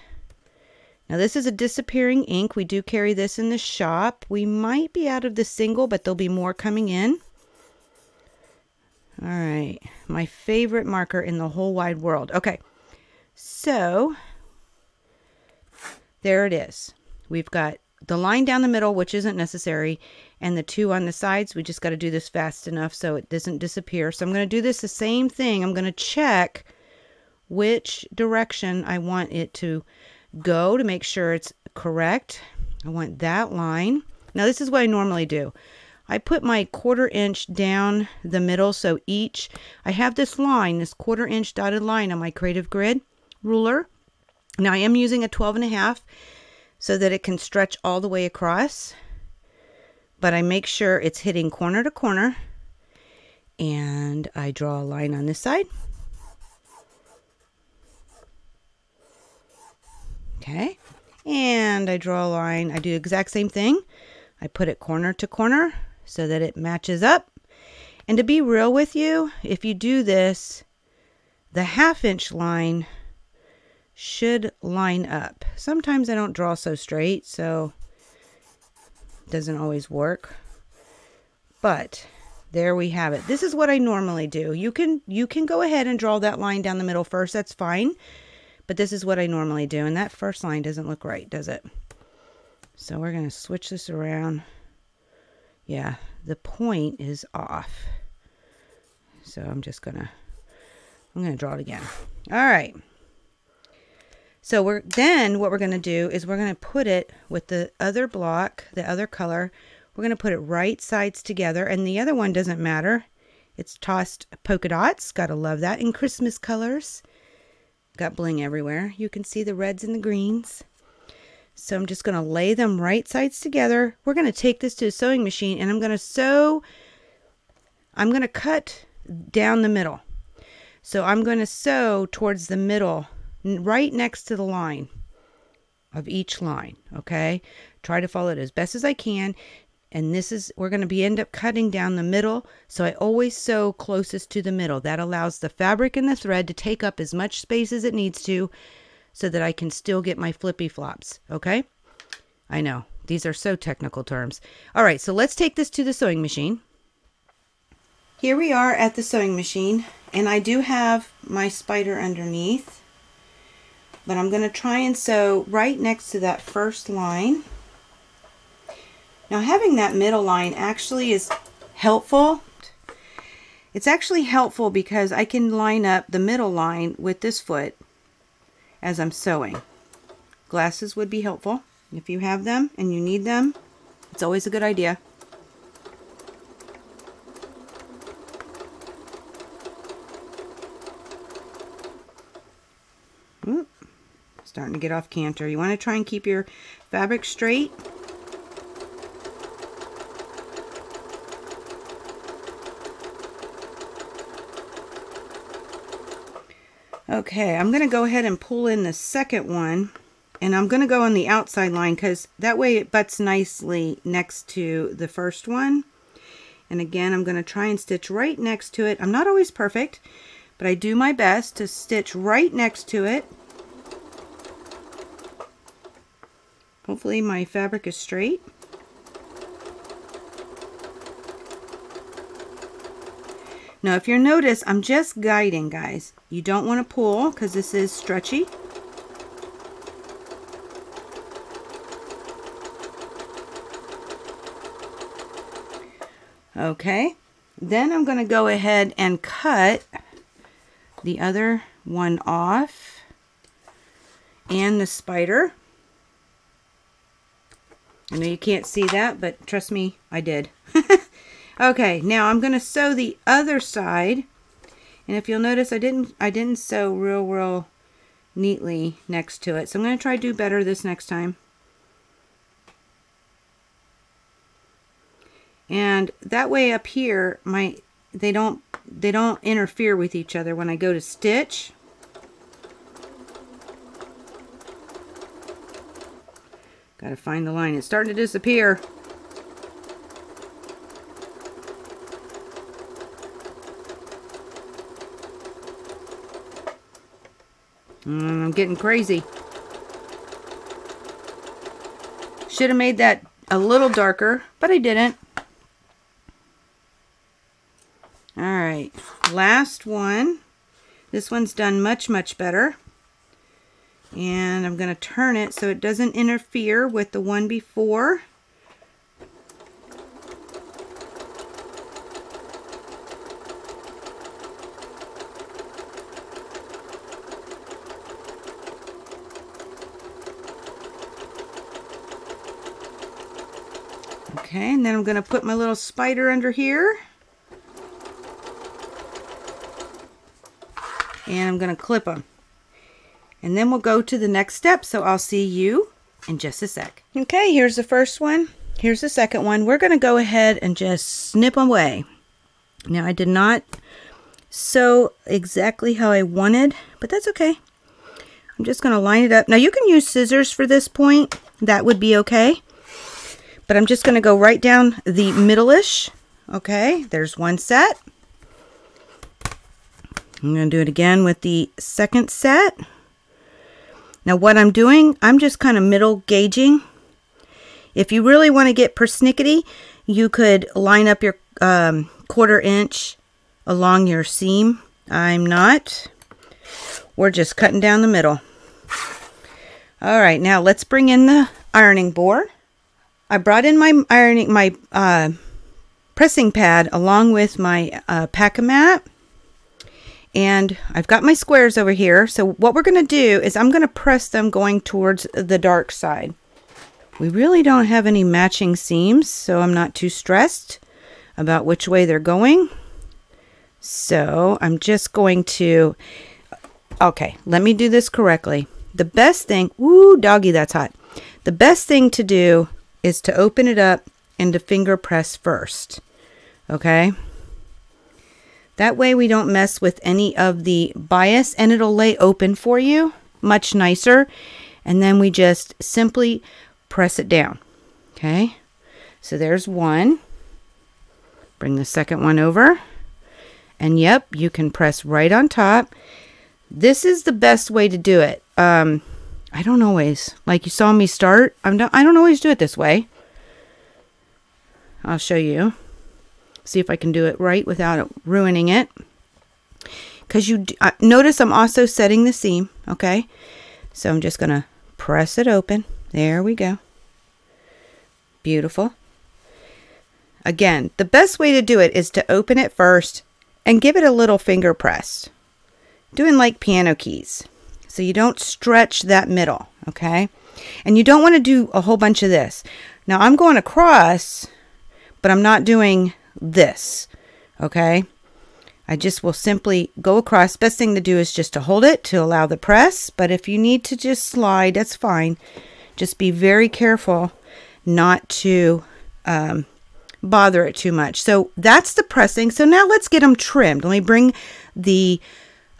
Now this is a disappearing ink. We do carry this in the shop. We might be out of the single, but there'll be more coming in. All right, my favorite marker in the whole wide world. Okay, so there it is. We've got the line down the middle, which isn't necessary, and the 2 on the sides. We just got to do this fast enough so it doesn't disappear. So I'm going to do this the same thing. I'm going to check which direction I want it to go to make sure it's correct. I want that line. Now this is what I normally do. I put my 1/4 inch down the middle, so I have this line, this 1/4 inch dotted line on my Creative Grid ruler. Now I am using a 12.5 so that it can stretch all the way across, but I make sure it's hitting corner to corner, and I draw a line on this side. Okay, and I draw a line. I do the exact same thing. I put it corner to corner so that it matches up. And to be real with you, if you do this, the 1/2 inch line should line up. Sometimes I don't draw so straight, so it doesn't always work. But there we have it. This is what I normally do. You can go ahead and draw that line down the middle first. That's fine. But this is what I normally do. And that first line doesn't look right, does it? So we're going to switch this around. Yeah, the point is off. So I'm going to draw it again. All right. So what we're going to do is we're going to put it with the other block, the other color. We're going to put it right sides together, and the other one doesn't matter. It's tossed polka dots. Gotta love that. In Christmas colors. Got bling everywhere. You can see the reds and the greens. So I'm just going to lay them right sides together. We're going to take this to a sewing machine, and I'm going to sew. I'm going to cut down the middle. So I'm going to sew towards the middle, right next to the line of each line. Okay, try to follow it as best as I can. And we're going to end up cutting down the middle. So I always sew closest to the middle. That allows the fabric and the thread to take up as much space as it needs to, so that I can still get my flippy flops. Okay, I know these are so technical terms. All right, so let's take this to the sewing machine. Here we are at the sewing machine, and I do have my spider underneath, but I'm going to try and sew right next to that first line. Now having that middle line actually is helpful. It's actually helpful because I can line up the middle line with this foot as I'm sewing. Glasses would be helpful if you have them and you need them. It's always a good idea. Oop, starting to get off canter. You want to try and keep your fabric straight. Okay, I'm going to go ahead and pull in the second one, and I'm going to go on the outside line because that way it butts nicely next to the first one. And again, I'm going to try and stitch right next to it. I'm not always perfect, but I do my best to stitch right next to it. Hopefully my fabric is straight. Now, if you notice, I'm just guiding, guys. You don't want to pull because this is stretchy. Okay, then I'm going to go ahead and cut the other one off and the spider. I know you can't see that, but trust me, I did. Okay, now I'm going to sew the other side, and if you'll notice, I didn't sew real neatly next to it, so I'm going to try to do better this next time. And that way up here, they don't interfere with each other when I go to stitch. Got to find the line. It's starting to disappear. I'm getting crazy. Should have made that a little darker, but I didn't. All right. last one. This one's done much, much better. And I'm going to turn it so it doesn't interfere with the one before. Okay, and then I'm going to put my little spider under here. And I'm going to clip them. And then we'll go to the next step. So I'll see you in just a sec. Okay, here's the first one. Here's the second one. We're going to go ahead and just snip away. Now, I did not sew exactly how I wanted, but that's okay. I'm just going to line it up. Now, you can use scissors for this point. That would be okay. But I'm just going to go right down the middle-ish. Okay, there's one set. I'm going to do it again with the second set. Now what I'm doing, I'm just kind of middle gauging. If you really want to get persnickety, you could line up your 1/4 inch along your seam. I'm not. We're just cutting down the middle. All right, now let's bring in the ironing board. I brought in my pressing pad along with my pack-a-mat. And I've got my squares over here. So what we're going to do is I'm going to press them going towards the dark side. We really don't have any matching seams, so I'm not too stressed about which way they're going. So I'm just going to, okay, let me do this correctly. The best thing, ooh, doggy, that's hot. The best thing to do is to open it up and to finger press first. Okay. That way we don't mess with any of the bias and it'll lay open for you much nicer. And then we just simply press it down. Okay. So there's one. Bring the second one over. And yep, you can press right on top. This is the best way to do it. I don't always, like you saw me start, I don't always do it this way. I'll show you. See if I can do it right without it ruining it. Because you notice I'm also setting the seam, okay? So I'm just going to press it open. There we go. Beautiful. Again, the best way to do it is to open it first and give it a little finger press. Doing like piano keys. So you don't stretch that middle, okay? And you don't want to do a whole bunch of this. Now I'm going across, but I'm not doing this, okay? I just will simply go across. Best thing to do is just to hold it to allow the press, but if you need to just slide, that's fine. Just be very careful not to bother it too much. So that's the pressing. So now let's get them trimmed. Let me bring the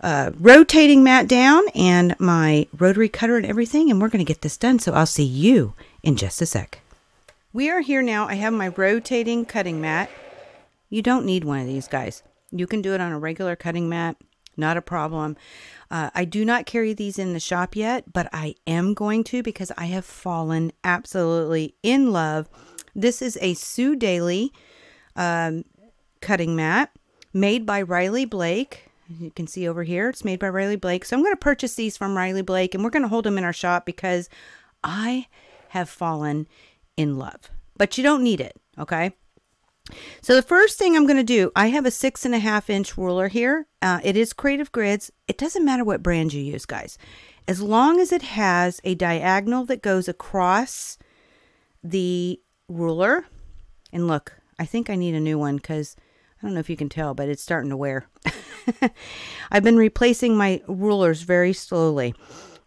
rotating mat down and my rotary cutter and everything, and we're going to get this done. So I'll see you in just a sec. We are here now. I have my rotating cutting mat. You don't need one of these, guys. You can do it on a regular cutting mat. Not a problem. I do not carry these in the shop yet, but I am going to because I have fallen absolutely in love. This is a Sue Daly cutting mat made by Riley Blake. You can see over here, it's made by Riley Blake. So I'm going to purchase these from Riley Blake, and we're going to hold them in our shop because I have fallen in love. But you don't need it, okay? So the first thing I'm going to do, I have a 6.5 inch ruler here. It is Creative Grids. It doesn't matter what brand you use, guys. As long as it has a diagonal that goes across the ruler. And look, I think I need a new one because I don't know if you can tell, but it's starting to wear. I've been replacing my rulers very slowly.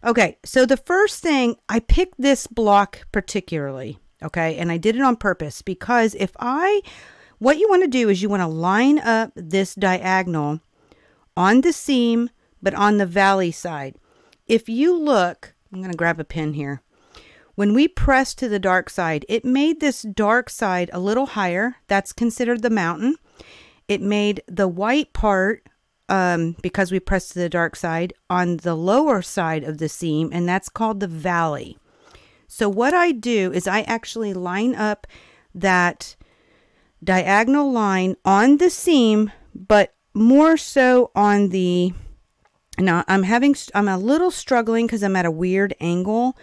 Okay, so the first thing, I picked this block particularly. Okay, and I did it on purpose because what you want to do is you want to line up this diagonal on the seam, but on the valley side. If you look, I'm going to grab a pin here. When we pressed to the dark side, it made this dark side a little higher. That's considered the mountain. It made the white part, because we pressed to the dark side, on the lower side of the seam, and that's called the valley. So what I do is I actually line up that diagonal line on the seam, but more so on the, now I'm a little struggling because I'm at a weird angle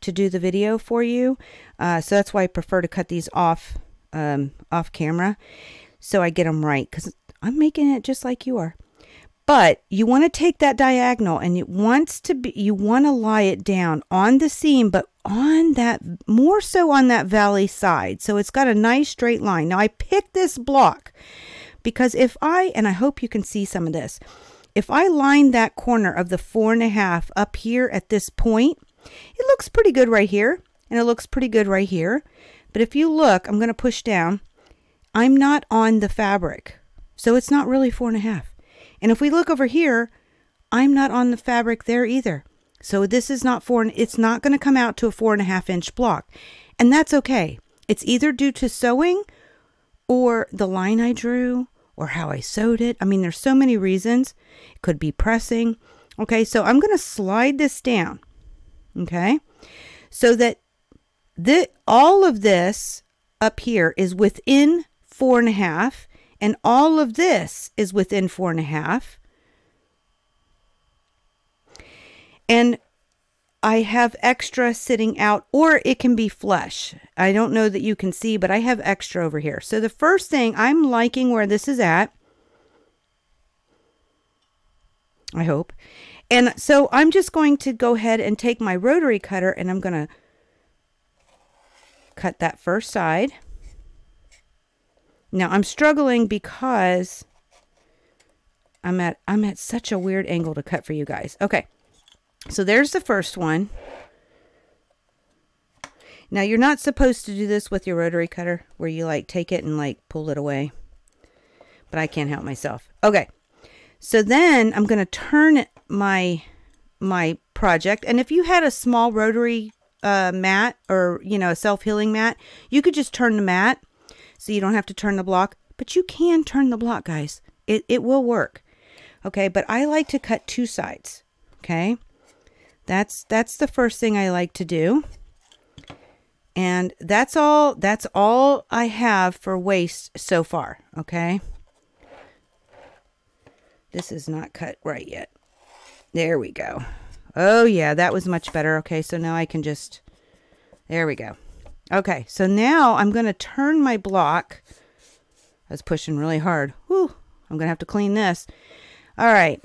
to do the video for you. So that's why I prefer to cut these off camera so I get them right, because I'm making it just like you are. But you want to take that diagonal and you want to lie it down on the seam, but on that, more so on that valley side. So it's got a nice straight line. Now I picked this block because and I hope you can see some of this, if I line that corner of the 4.5 up here at this point, it looks pretty good right here, and it looks pretty good right here. But if you look, I'm going to push down, I'm not on the fabric, so it's not really 4.5. And if we look over here, I'm not on the fabric there either. So this is not it's not going to come out to a 4.5 inch block. And that's okay. It's either due to sewing or the line I drew or how I sewed it. I mean, there's so many reasons. It could be pressing. Okay, so I'm going to slide this down. Okay, so that all of this up here is within 4.5. And all of this is within 4.5. And I have extra sitting out, or it can be flush. I don't know that you can see, but I have extra over here. So the first thing, I'm liking where this is at. I hope. And so I'm just going to go ahead and take my rotary cutter and I'm going to cut that first side. Now I'm struggling because I'm at such a weird angle to cut for you guys. Okay, so there's the first one. Now you're not supposed to do this with your rotary cutter where you like take it and like pull it away, but I can't help myself. Okay, so then I'm going to turn my project, and if you had a small rotary mat or a self-healing mat, you could just turn the mat. So you don't have to turn the block, but you can turn the block, guys. It will work. Okay, but I like to cut two sides. Okay, that's the first thing I like to do. And that's all I have for waist so far. Okay, this is not cut right yet. There we go. Oh yeah, that was much better. Okay, so now I can just, there we go. Okay, so now I'm going to turn my block. I was pushing really hard. Whew, I'm going to have to clean this. All right,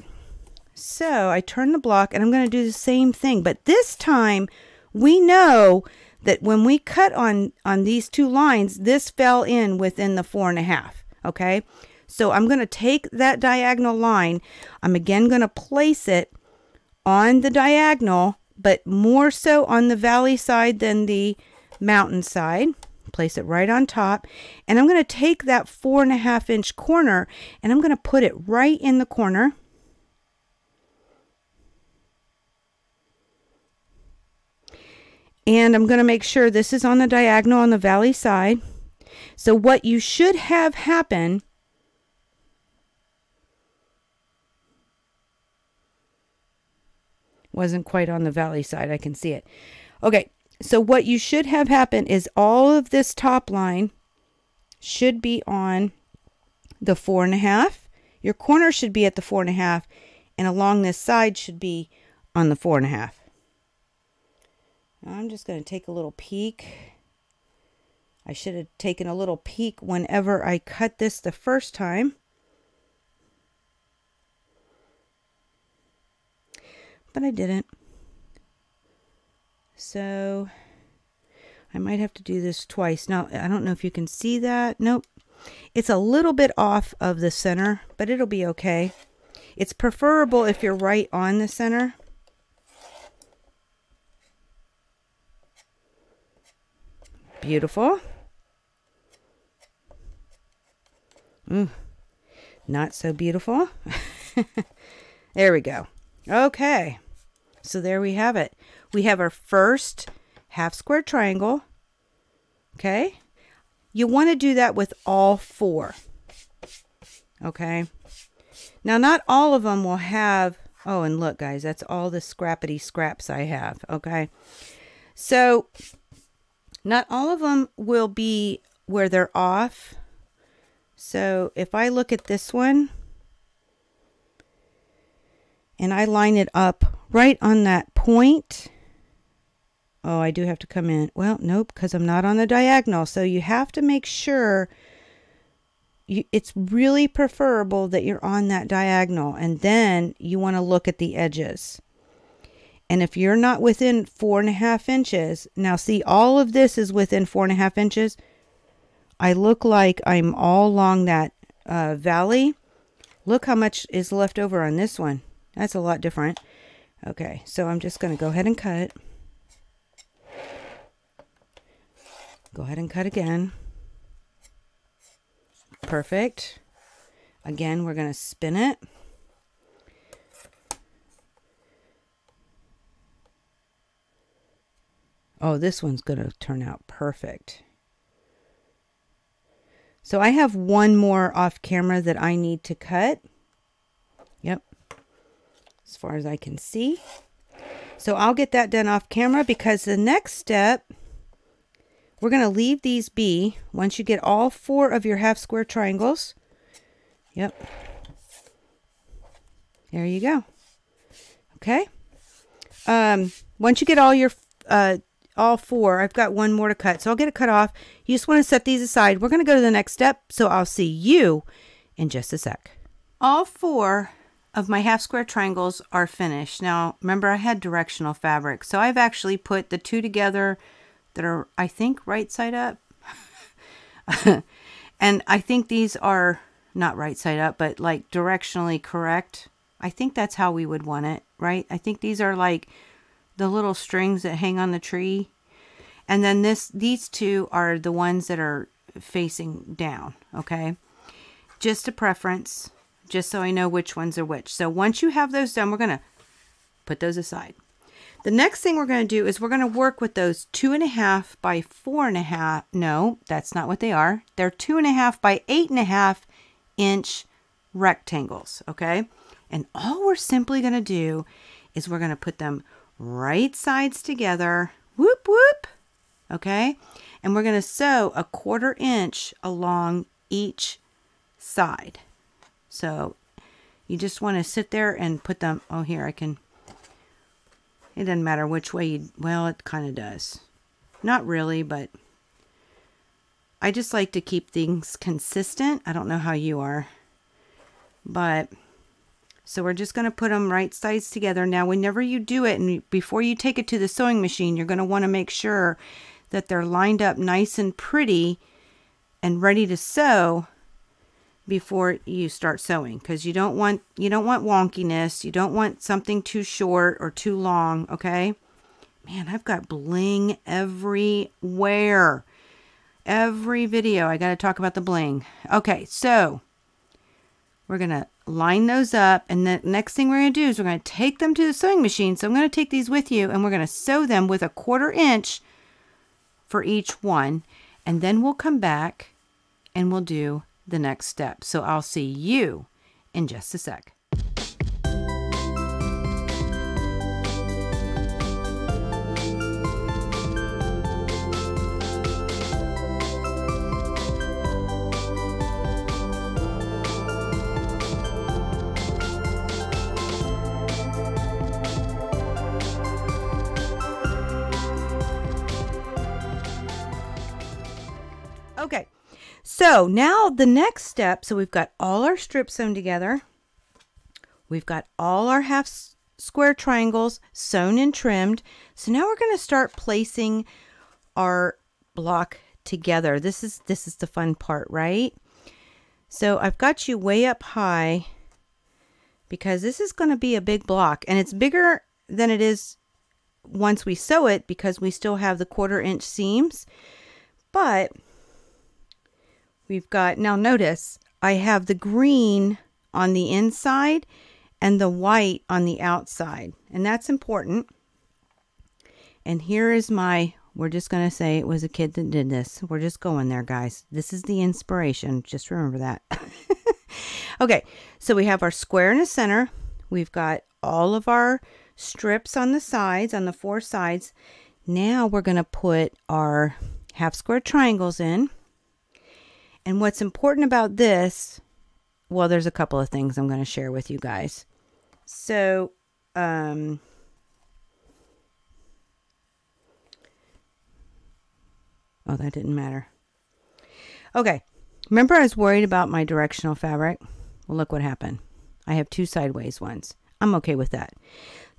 so I turn the block and I'm going to do the same thing. But this time, we know that when we cut on these two lines, this fell in within the 4.5. Okay, so I'm going to take that diagonal line. I'm again going to place it on the diagonal, but more so on the valley side than the mountain side. Place it right on top, and I'm going to take that 4.5 inch corner and I'm going to put it right in the corner. And I'm going to make sure this is on the diagonal on the valley side. So what you should have happen wasn't quite on the valley side. I can see it. Okay. So what you should have happen is all of this top line should be on the 4.5. Your corner should be at the 4.5, and along this side should be on the 4.5. Now I'm just going to take a little peek. I should have taken a little peek whenever I cut this the first time. But I didn't. So I might have to do this twice. Now, I don't know if you can see that. Nope. It's a little bit off of the center, but it'll be okay. It's preferable if you're right on the center. Beautiful. Not so beautiful. There we go. Okay. So there we have it. We have our first half square triangle. Okay. You want to do that with all four. Okay. Now, not all of them will have, oh, and look, guys, that's all the scrappity scraps I have. Okay. So not all of them will be where they're off. So if I look at this one, and I line it up right on that point. Oh, I do have to come in. Well, nope, because I'm not on the diagonal. So you have to make sure it's really preferable that you're on that diagonal, and then you want to look at the edges. And if you're not within 4.5 inches, now see, all of this is within 4.5 inches. I look like I'm all along that valley. Look how much is left over on this one. That's a lot different. Okay, so I'm just going to go ahead and cut. Go ahead and cut again. Perfect. Again, we're going to spin it. Oh, this one's going to turn out perfect. So I have one more off camera that I need to cut. Yep. As far as I can see. So I'll get that done off camera, because the next step, we're going to leave these be once you get all 4 of your half square triangles. Yep. There you go. Okay. Once you get all 4, I've got one more to cut, so I'll get it cut off. You just want to set these aside. We're going to go to the next step, so I'll see you in just a sec. All 4 of my half square triangles are finished. Now, remember, I had directional fabric, so I've actually put the 2 together that are, I think, right side up. And I think these are not right side up, but like directionally correct. I think that's how we would want it, right? I think these are like the little strings that hang on the tree. And then these 2 are the ones that are facing down, okay? Just a preference, just so I know which ones are which. So once you have those done, we're going to put those aside. The next thing we're going to do is we're going to work with those 2.5 by 4.5. No, that's not what they are. They're 2.5 by 8.5 inch rectangles, okay? And all we're simply going to do is we're going to put them right sides together. Whoop, whoop. Okay? And we're going to sew a 1/4 inch along each side. So you just want to sit there and put them. Oh, here I can. It doesn't matter which way you, well, it kind of does. Not really, but I just like to keep things consistent. I don't know how you are, but so we're just going to put them right sides together. Now, whenever you do it, and before you take it to the sewing machine, you're going to want to make sure that they're lined up nice and pretty and ready to sew before you start sewing, because you don't want wonkiness. You don't want something too short or too long. Okay, man, I've got bling everywhere. Every video I got to talk about the bling. Okay, so we're gonna line those up, and the next thing we're gonna do is we're gonna take them to the sewing machine. So I'm gonna take these with you, and we're gonna sew them with a 1/4 inch for each one, and then we'll come back and we'll do the next step. So I'll see you in just a sec. Okay, so now the next step, so we've got all our strips sewn together. We've got all our half square triangles sewn and trimmed. So now we're going to start placing our block together. This is the fun part, right? So I've got you way up high because this is going to be a big block, and it's bigger than it is once we sew it because we still have the 1/4 inch seams. But we've got, now notice, I have the green on the inside and the white on the outside. And that's important. And here is my, we're just going to say it was a kid that did this. We're just going there, guys. This is the inspiration. Just remember that. Okay, so we have our square in the center. We've got all of our strips on the sides, on the 4 sides. Now we're going to put our half square triangles in. And what's important about this, well, there's a couple of things I'm going to share with you guys. So, oh, that didn't matter. Okay. Remember I was worried about my directional fabric? Well, look what happened. I have 2 sideways ones. I'm okay with that.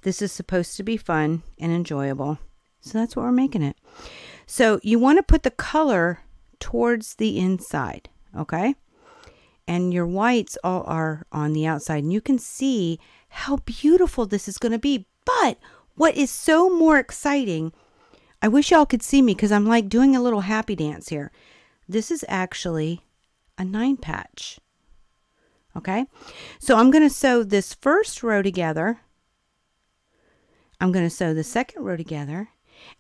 This is supposed to be fun and enjoyable. So that's what we're making it. So you want to put the color towards the inside, okay? And your whites all are on the outside. And you can see how beautiful this is going to be. But what is so more exciting, I wish y'all could see me because I'm like doing a little happy dance here. This is actually a 9 patch. Okay, so I'm going to sew this first row together. I'm going to sew the second row together,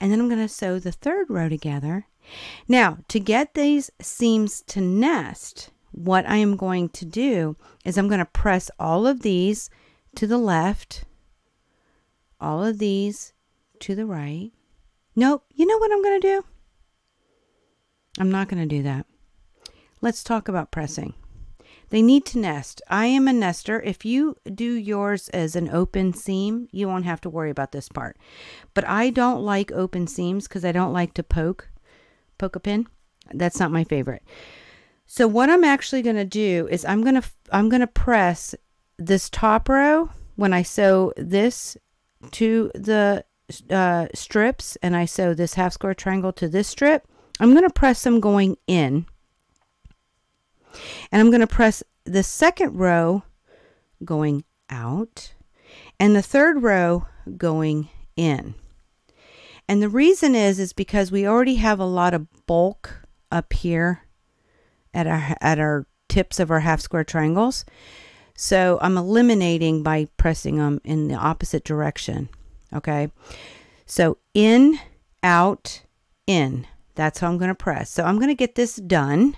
and then I'm going to sew the third row together. Now, to get these seams to nest, what I am going to do is I'm going to press all of these to the left, all of these to the right. Nope, you know what I'm going to do? I'm not going to do that. Let's talk about pressing. They need to nest. I am a nester. If you do yours as an open seam, you won't have to worry about this part. But I don't like open seams because I don't like to poke a pin. That's not my favorite. So what I'm actually going to do is I'm going to press this top row when I sew this to the strips, and I sew this half square triangle to this strip. I'm going to press them going in. And I'm going to press the second row going out and the third row going in. And the reason is because we already have a lot of bulk up here at our tips of our half square triangles. So I'm eliminating by pressing them in the opposite direction. Okay. So in, out, in. That's how I'm going to press. So I'm going to get this done.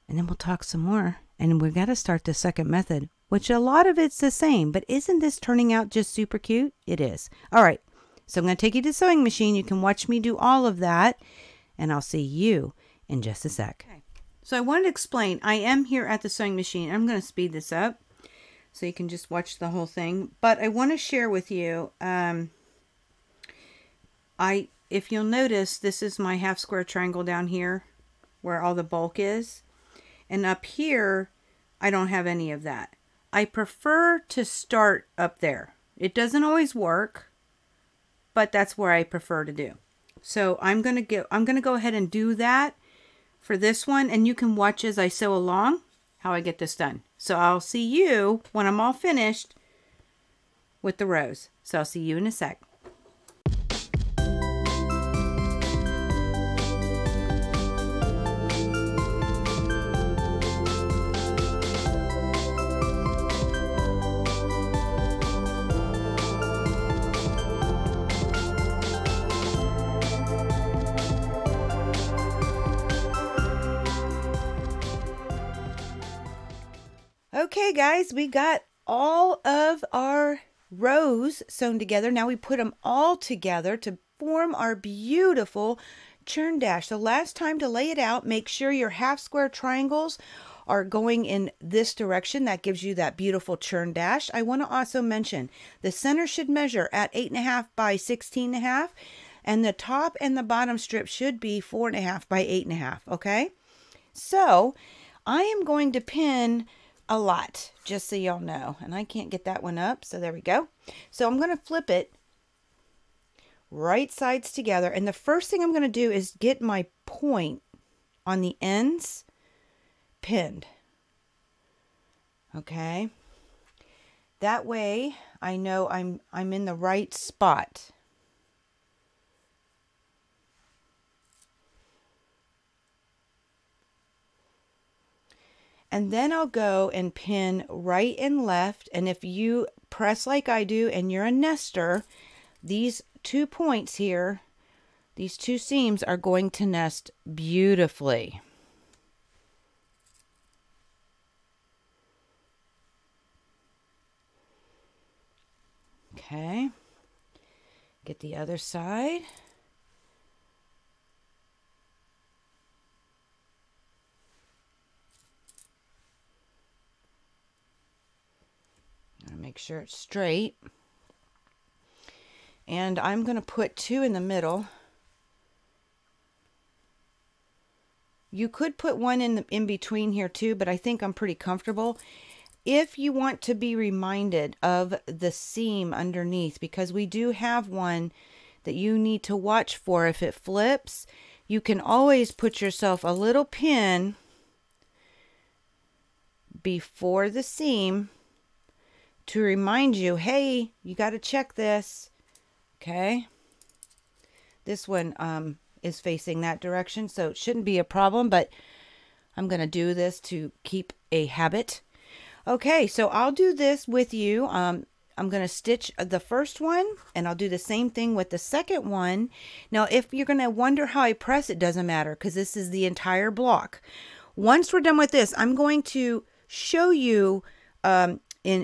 And then we'll talk some more. And we've got to start the second method, which a lot of it's the same. But isn't this turning out just super cute? It is. All right. So I'm going to take you to the sewing machine. You can watch me do all of that. And I'll see you in just a sec. Okay. So I wanted to explain. I am here at the sewing machine. I'm going to speed this up so you can just watch the whole thing. But I want to share with you. If you'll notice, this is my half square triangle down here where all the bulk is. And up here, I don't have any of that. I prefer to start up there. It doesn't always work, but that's where I prefer to do. So I'm gonna go ahead and do that for this one, and you can watch as I sew along how I get this done. So I'll see you when I'm all finished with the rows. So I'll see you in a sec. Okay guys, we got all of our rows sewn together. Now we put them all together to form our beautiful churn dash. So last time to lay it out, make sure your half square triangles are going in this direction. That gives you that beautiful churn dash. I want to also mention the center should measure at 8.5 by 16.5, and the top and the bottom strip should be 4.5 by 8.5. Okay, so I am going to pin a lot, just so y'all know. And I can't get that one up, so there we go. So I'm going to flip it right sides together. And the first thing I'm going to do is get my point on the ends pinned. Okay. That way I know I'm in the right spot. And then I'll go and pin right and left. And if you press like I do and you're a nester, these 2 points here, these 2 seams are going to nest beautifully. Okay. Get the other side. Make sure it's straight. And I'm going to put 2 in the middle. You could put 1 in between here too, but I think I'm pretty comfortable. If you want to be reminded of the seam underneath, because we do have one that you need to watch for if it flips, you can always put yourself a little pin before the seam to remind you, hey, you got to check this. Okay. This one is facing that direction, so it shouldn't be a problem, but I'm going to do this to keep a habit. Okay, so I'll do this with you. I'm going to stitch the first one, and I'll do the same thing with the second one. Now, if you're going to wonder how I press, it doesn't matter, because this is the entire block. Once we're done with this, I'm going to show you, I'm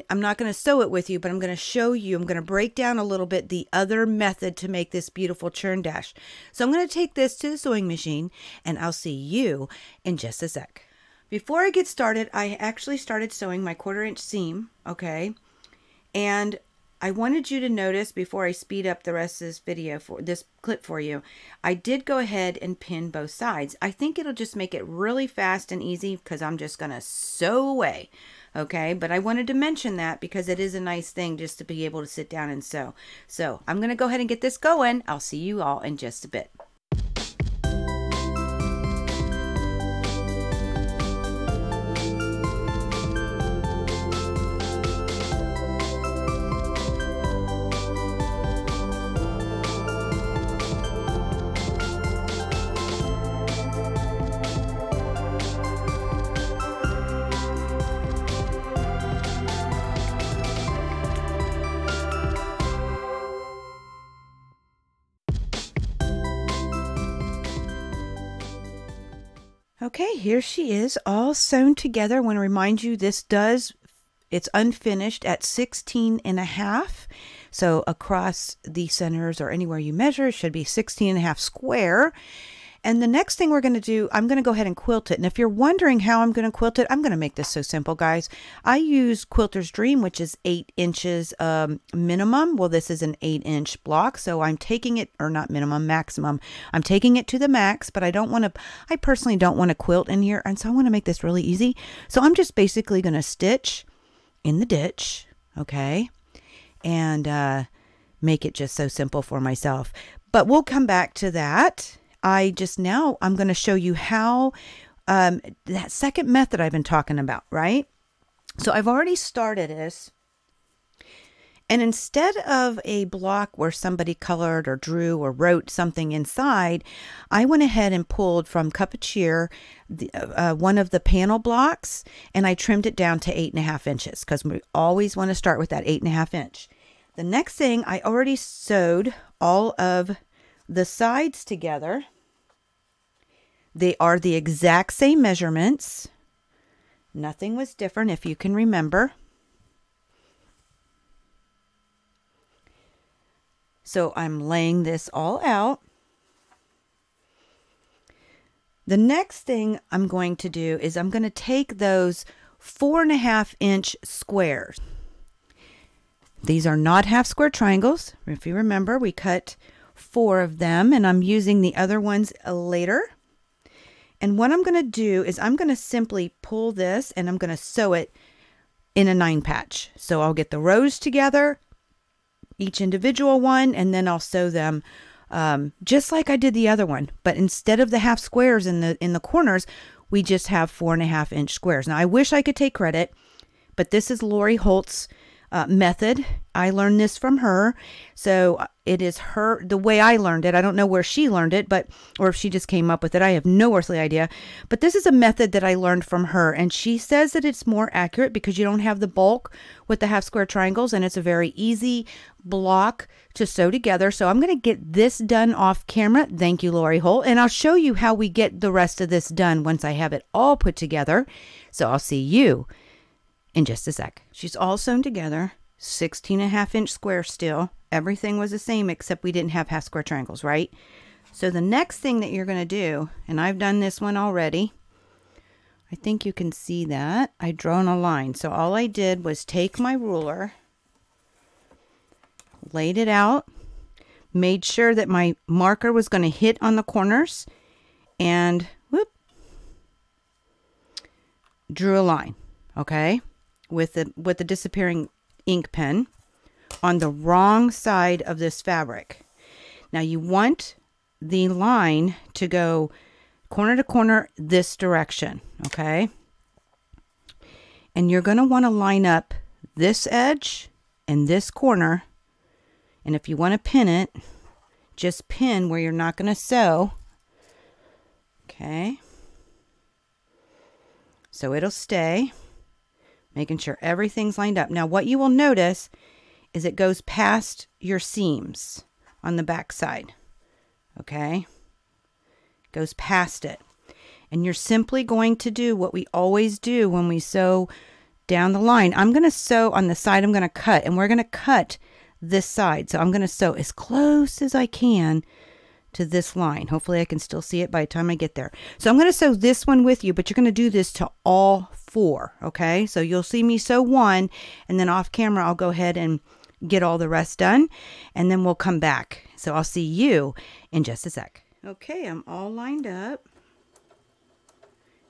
not going to sew it with you, but I'm going to show you, I'm going to break down a little bit the other method to make this beautiful churn dash. So I'm going to take this to the sewing machine, and I'll see you in just a sec. Before I get started, I actually started sewing my 1/4 inch seam, okay? And I wanted you to notice before I speed up the rest of this video, for this clip for you, I did go ahead and pin both sides. I think it'll just make it really fast and easy because I'm just going to sew away, okay? But I wanted to mention that because it is a nice thing just to be able to sit down and sew. So I'm going to go ahead and get this going. I'll see you all in just a bit. Okay, here she is, all sewn together. I want to remind you, it's unfinished at 16.5. So across the centers or anywhere you measure, it should be 16.5 square. And the next thing we're going to do, I'm going to go ahead and quilt it. And if you're wondering how I'm going to quilt it, I'm going to make this so simple, guys. I use Quilter's Dream, which is 8 inches minimum. Well, this is an 8-inch block, so I'm taking it, or not minimum, maximum. I'm taking it to the max, but I personally don't want to quilt in here, and so I want to make this really easy. So I'm just basically going to stitch in the ditch, okay, and make it just so simple for myself. But we'll come back to that. I'm going to show you how that second method I've been talking about, right? So I've already started this. And instead of a block where somebody colored or drew or wrote something inside, I went ahead and pulled from Cup of Cheer one of the panel blocks, and I trimmed it down to 8.5 inches because we always want to start with that 8.5 inch. The next thing, I already sewed all of the sides together. They are the exact same measurements. Nothing was different, if you can remember. So I'm laying this all out. The next thing I'm going to do is I'm going to take those 4.5 inch squares. These are not half square triangles. If you remember, we cut 4 of them, and I'm using the other ones later. And what I'm going to do is I'm going to simply pull this and I'm going to sew it in a 9 patch. So I'll get the rows together, each individual one, and then I'll sew them just like I did the other one. But instead of the half squares in the corners, we just have 4.5 inch squares. Now I wish I could take credit, but this is Lori Holt's method. I learned this from her. So it is the way I learned it. I don't know where she learned it, or if she just came up with it. I have no earthly idea. But this is a method that I learned from her. And she says that it's more accurate because you don't have the bulk with the half square triangles. And it's a very easy block to sew together. So I'm going to get this done off camera. Thank you, Lori Holt. And I'll show you how we get the rest of this done once I have it all put together. So I'll see you in just a sec. She's all sewn together, 16.5 inch square still. Everything was the same except we didn't have half square triangles, right? So the next thing that you're going to do, and I've done this one already, I think you can see that. I've drawn a line. So all I did was take my ruler laid it out, made sure that my marker was going to hit on the corners, and whoop, drew a line, okay, with the disappearing ink pen on the wrong side of this fabric. Now you want the line to go corner to corner this direction, okay? And you're going to want to line up this edge and this corner. And if you want to pin it, just pin where you're not going to sew. Okay. So it'll stay, making sure everything's lined up. Now what you will notice is it goes past your seams on the back side. Okay. Goes past it. And you're simply going to do what we always do when we sew down the line. I'm going to sew on the side I'm going to cut, and we're going to cut this side. So I'm going to sew as close as I can to this line. Hopefully I can still see it by the time I get there. So I'm going to sew this one with you, but you're going to do this to all four. Okay. So you'll see me sew one, and then off camera, I'll go ahead and get all the rest done, and then we'll come back. So I'll see you in just a sec. Okay. I'm all lined up.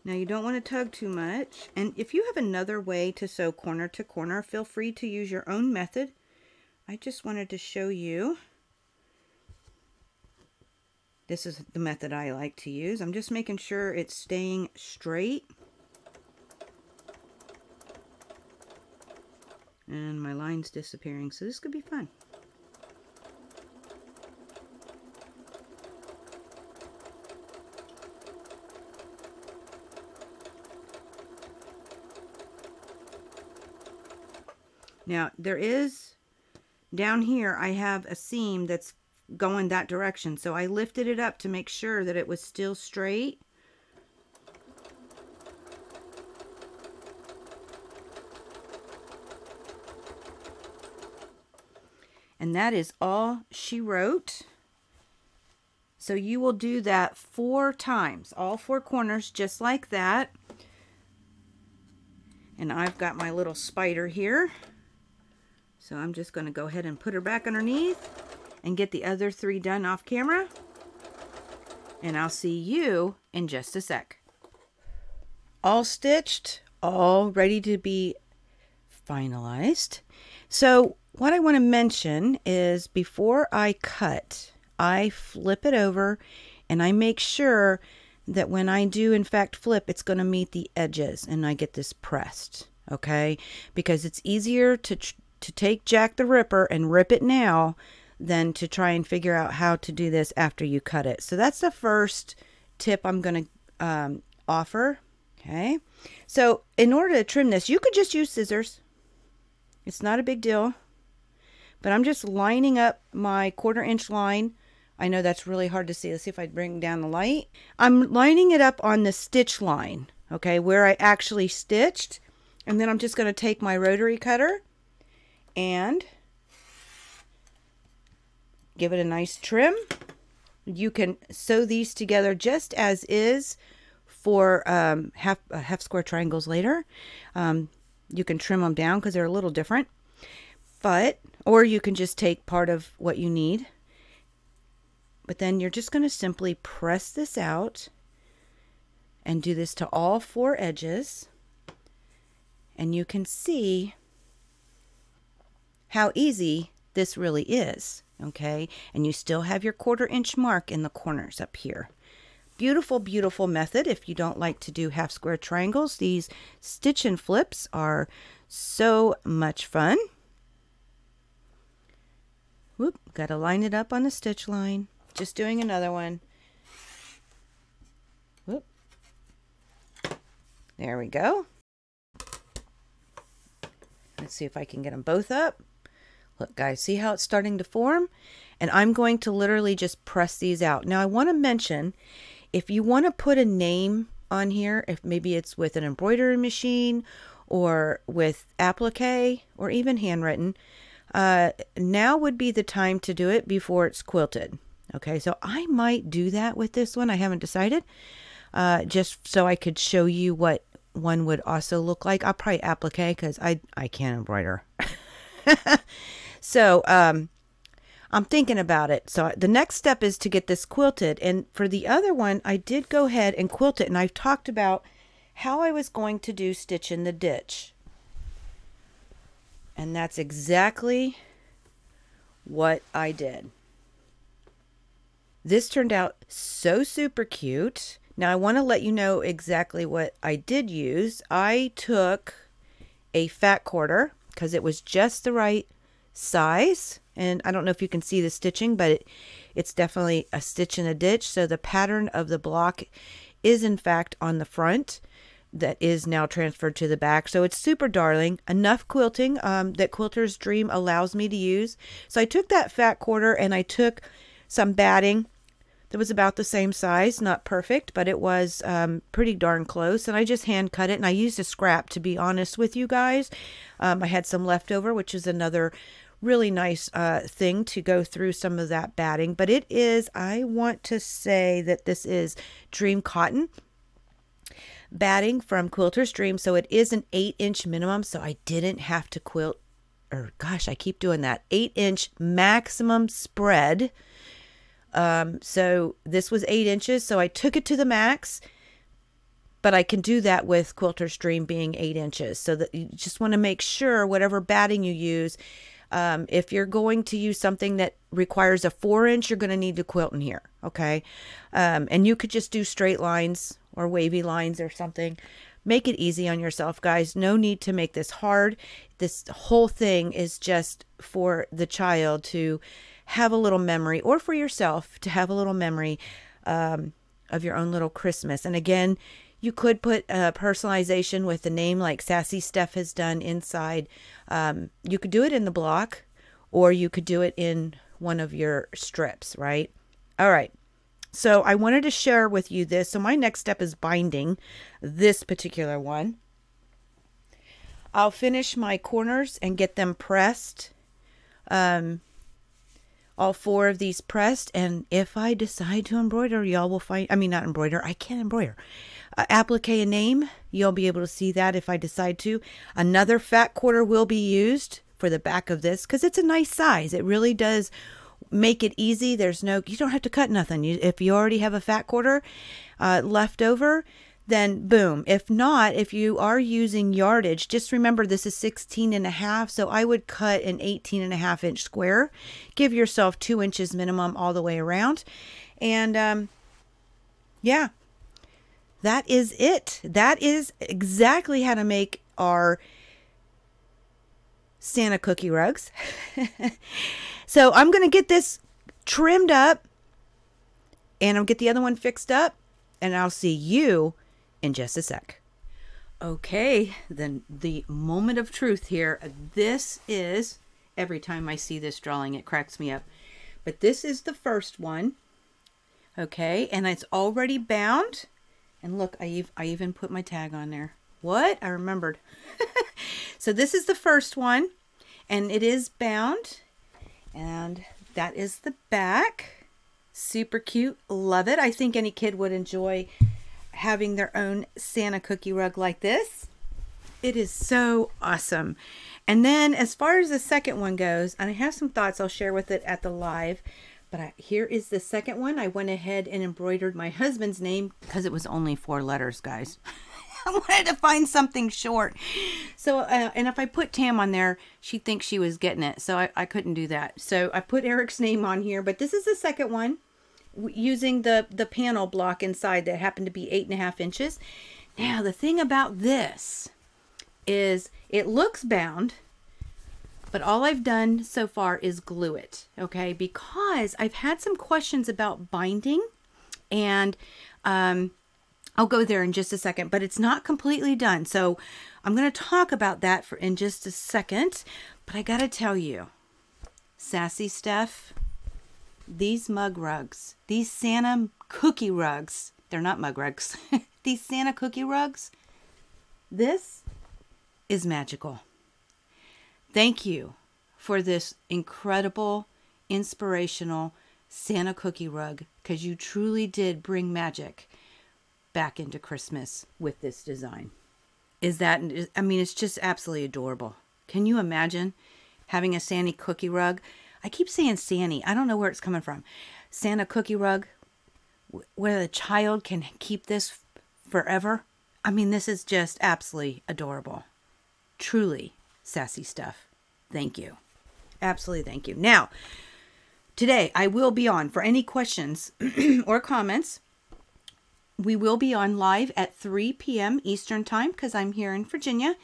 Now you don't want to tug too much. And if you have another way to sew corner to corner, feel free to use your own method. I just wanted to show you. This is the method I like to use. I'm just making sure it's staying straight. And my line's disappearing, so this could be fun. Now, there is, down here, I have a seam that's going that direction. So I lifted it up to make sure that it was still straight. And that is all she wrote. So you will do that 4 times, all 4 corners, just like that. And I've got my little spider here. So I'm just going to go ahead and put her back underneath and get the other 3 done off camera. And I'll see you in just a sec. All stitched, all ready to be finalized. So what I want to mention is before I cut, I flip it over and I make sure that when I do in fact flip, it's going to meet the edges and I get this pressed. Okay, because it's easier to take Jack the Ripper and rip it now than to try and figure out how to do this after you cut it. So that's the first tip I'm going to offer. Okay, so in order to trim this, you could just use scissors. It's not a big deal, but I'm just lining up my 1/4 inch line. I know that's really hard to see. Let's see if I bring down the light. I'm lining it up on the stitch line, okay, where I actually stitched. And then I'm just going to take my rotary cutter and give it a nice trim. You can sew these together just as is for half square triangles later. You can trim them down because they're a little different, or you can just take part of what you need. But then you're just going to simply press this out and do this to all 4 edges. And you can see how easy this really is, okay? And you still have your 1/4 inch mark in the corners up here. Beautiful, beautiful method. If you don't like to do half square triangles, these stitch and flips are so much fun. Whoop, got to line it up on the stitch line. Just doing another one. Whoop. There we go. Let's see if I can get them both up. Look, guys, see how it's starting to form? And I'm going to literally just press these out. Now, I want to mention, if you want to put a name on here, if maybe it's with an embroidery machine or with applique or even handwritten, now would be the time to do it before it's quilted. Okay, so I might do that with this one. I haven't decided. Just so I could show you what one would also look like. I'll probably applique because I can't embroider. So I'm thinking about it. So the next step is to get this quilted. And for the other one, I did go ahead and quilt it. And I've talked about how I was going to do Stitch in the Ditch. And that's exactly what I did. This turned out so super cute. Now I want to let you know exactly what I did use. I took a fat quarter because it was just the right size. And I don't know if you can see the stitching, but it's definitely a stitch in a ditch. So the pattern of the block is in fact on the front. That is now transferred to the back. So it's super darling. Enough quilting that Quilter's Dream allows me to use. So I took that fat quarter and I took some batting that was about the same size. Not perfect, but it was pretty darn close. And I just hand cut it. And I used a scrap, to be honest with you guys. I had some leftover, which is another really nice thing to go through some of that batting. But it is, I want to say that this is Dream Cotton batting from Quilter's Dream. So it is an 8-inch minimum. So I didn't have to quilt, or gosh, I keep doing that, 8-inch maximum spread. So this was 8 inches. So I took it to the max, but I can do that with Quilter's Dream being 8 inches. So that you just want to make sure whatever batting you use, if you're going to use something that requires a 4-inch, you're going to need to quilt in here. Okay. And you could just do straight lines or wavy lines or something. Make it easy on yourself, guys. No need to make this hard. This whole thing is just for the child to have a little memory, or for yourself to have a little memory of your own little Christmas. And again, you could put personalization with the name like Sassy Steph has done inside. You could do it in the block, or you could do it in one of your strips, right? All right. So I wanted to share with you this. So my next step is binding this particular one. I'll finish my corners and get them pressed. All 4 of these pressed. And if I decide to embroider, y'all will find, I mean, not embroider, I can't embroider. Applique a name. You'll be able to see that if I decide to. Another fat quarter will be used for the back of this because it's a nice size. It really does make it easy. There's no, you don't have to cut nothing. If you already have a fat quarter left over, then boom. If not, if you are using yardage, just remember this is 16.5. So I would cut an 18.5-inch square. Give yourself 2 inches minimum all the way around. And yeah, that is it. That is exactly how to make our Santa cookie rugs. So I'm going to get this trimmed up and I'll get the other one fixed up, and I'll see you in just a sec. Okay, then the moment of truth here. This is, every time I see this drawing, it cracks me up. But this is the first one. Okay, and it's already bound. And look, I even put my tag on there. What? I remembered. So this is the first one, and it is bound. And that is the back. Super cute. Love it. I think any kid would enjoy having their own Santa cookie rug like this. It is so awesome. And then as far as the second one goes, and I have some thoughts I'll share with it at the live, but here is the second one. I went ahead and embroidered my husband's name because it was only 4 letters, guys. I wanted to find something short. So, and if I put Tam on there, she'd think she was getting it. So I couldn't do that. So I put Eric's name on here, but this is the second one using the panel block inside that happened to be 8.5 inches. Now, the thing about this is it looks bound, but all I've done so far is glue it. Okay. Because I've had some questions about binding, and, I'll go there in just a second, but it's not completely done. So I'm going to talk about that in just a second. But I got to tell you, Sassy Steph, these mug rugs, these Santa cookie rugs, they're not mug rugs, these Santa cookie rugs, this is magical. Thank you for this incredible, inspirational Santa cookie rug, because you truly did bring magic back into Christmas with this design. I mean, it's just absolutely adorable. Can you imagine having a Santa cookie rug? I keep saying Sanny. I don't know where it's coming from. Santa cookie rug, where the child can keep this forever. I mean, this is just absolutely adorable. Truly, Sassy Steph. Thank you. Absolutely thank you. Now, today I will be on for any questions or comments. We will be on live at 3 p.m. Eastern Time because I'm here in Virginia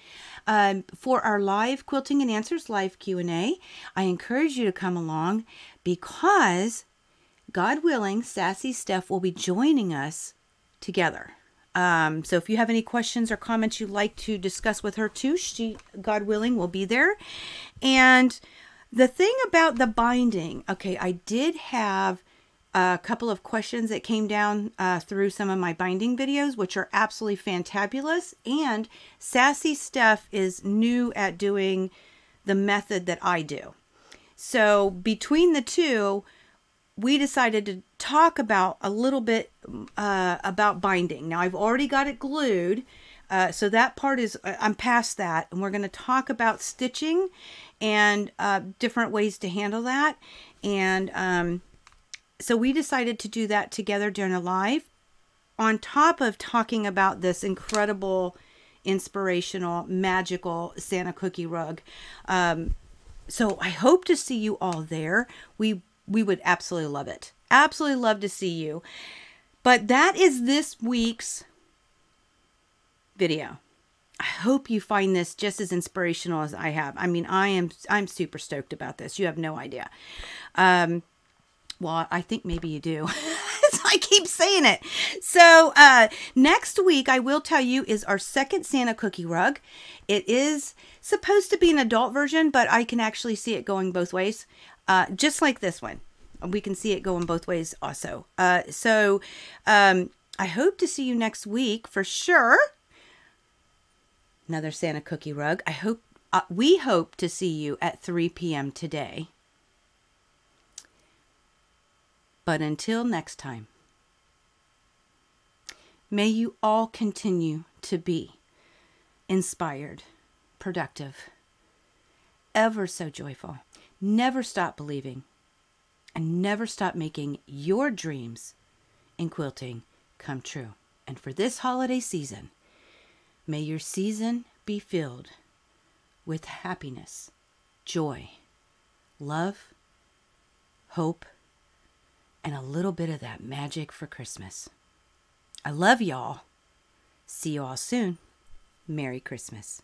for our live Quilting and Answers live Q&A. I encourage you to come along because, God willing, Sassy Steph will be joining us together. So if you have any questions or comments you'd like to discuss with her too, she, God willing, will be there. And the thing about the binding, okay, I did have a couple of questions that came down through some of my binding videos, which are absolutely fantabulous. And Sassy Steph is new at doing the method that I do. So between the two, we decided to talk about a little bit about binding. Now, I've already got it glued. So that part is, I'm past that. And we're going to talk about stitching and different ways to handle that. And so we decided to do that together during a live, on top of talking about this incredible, inspirational, magical Santa cookie rug. So I hope to see you all there. We would absolutely love it. Absolutely love to see you. But that is this week's video. I hope you find this just as inspirational as I have. I mean, I'm super stoked about this. You have no idea. Well, I think maybe you do. I keep saying it. So next week, I will tell you, is our second Santa cookie rug. It is supposed to be an adult version, but I can actually see it going both ways. Just like this one. We can see it going both ways also. So I hope to see you next week for sure. Another Santa cookie rug. We hope to see you at 3 p.m. today. But until next time, may you all continue to be inspired, productive, ever so joyful. Never stop believing, and never stop making your dreams in quilting come true. And for this holiday season, may your season be filled with happiness, joy, love, hope, and a little bit of that magic for Christmas. I love y'all. See you all soon. Merry Christmas.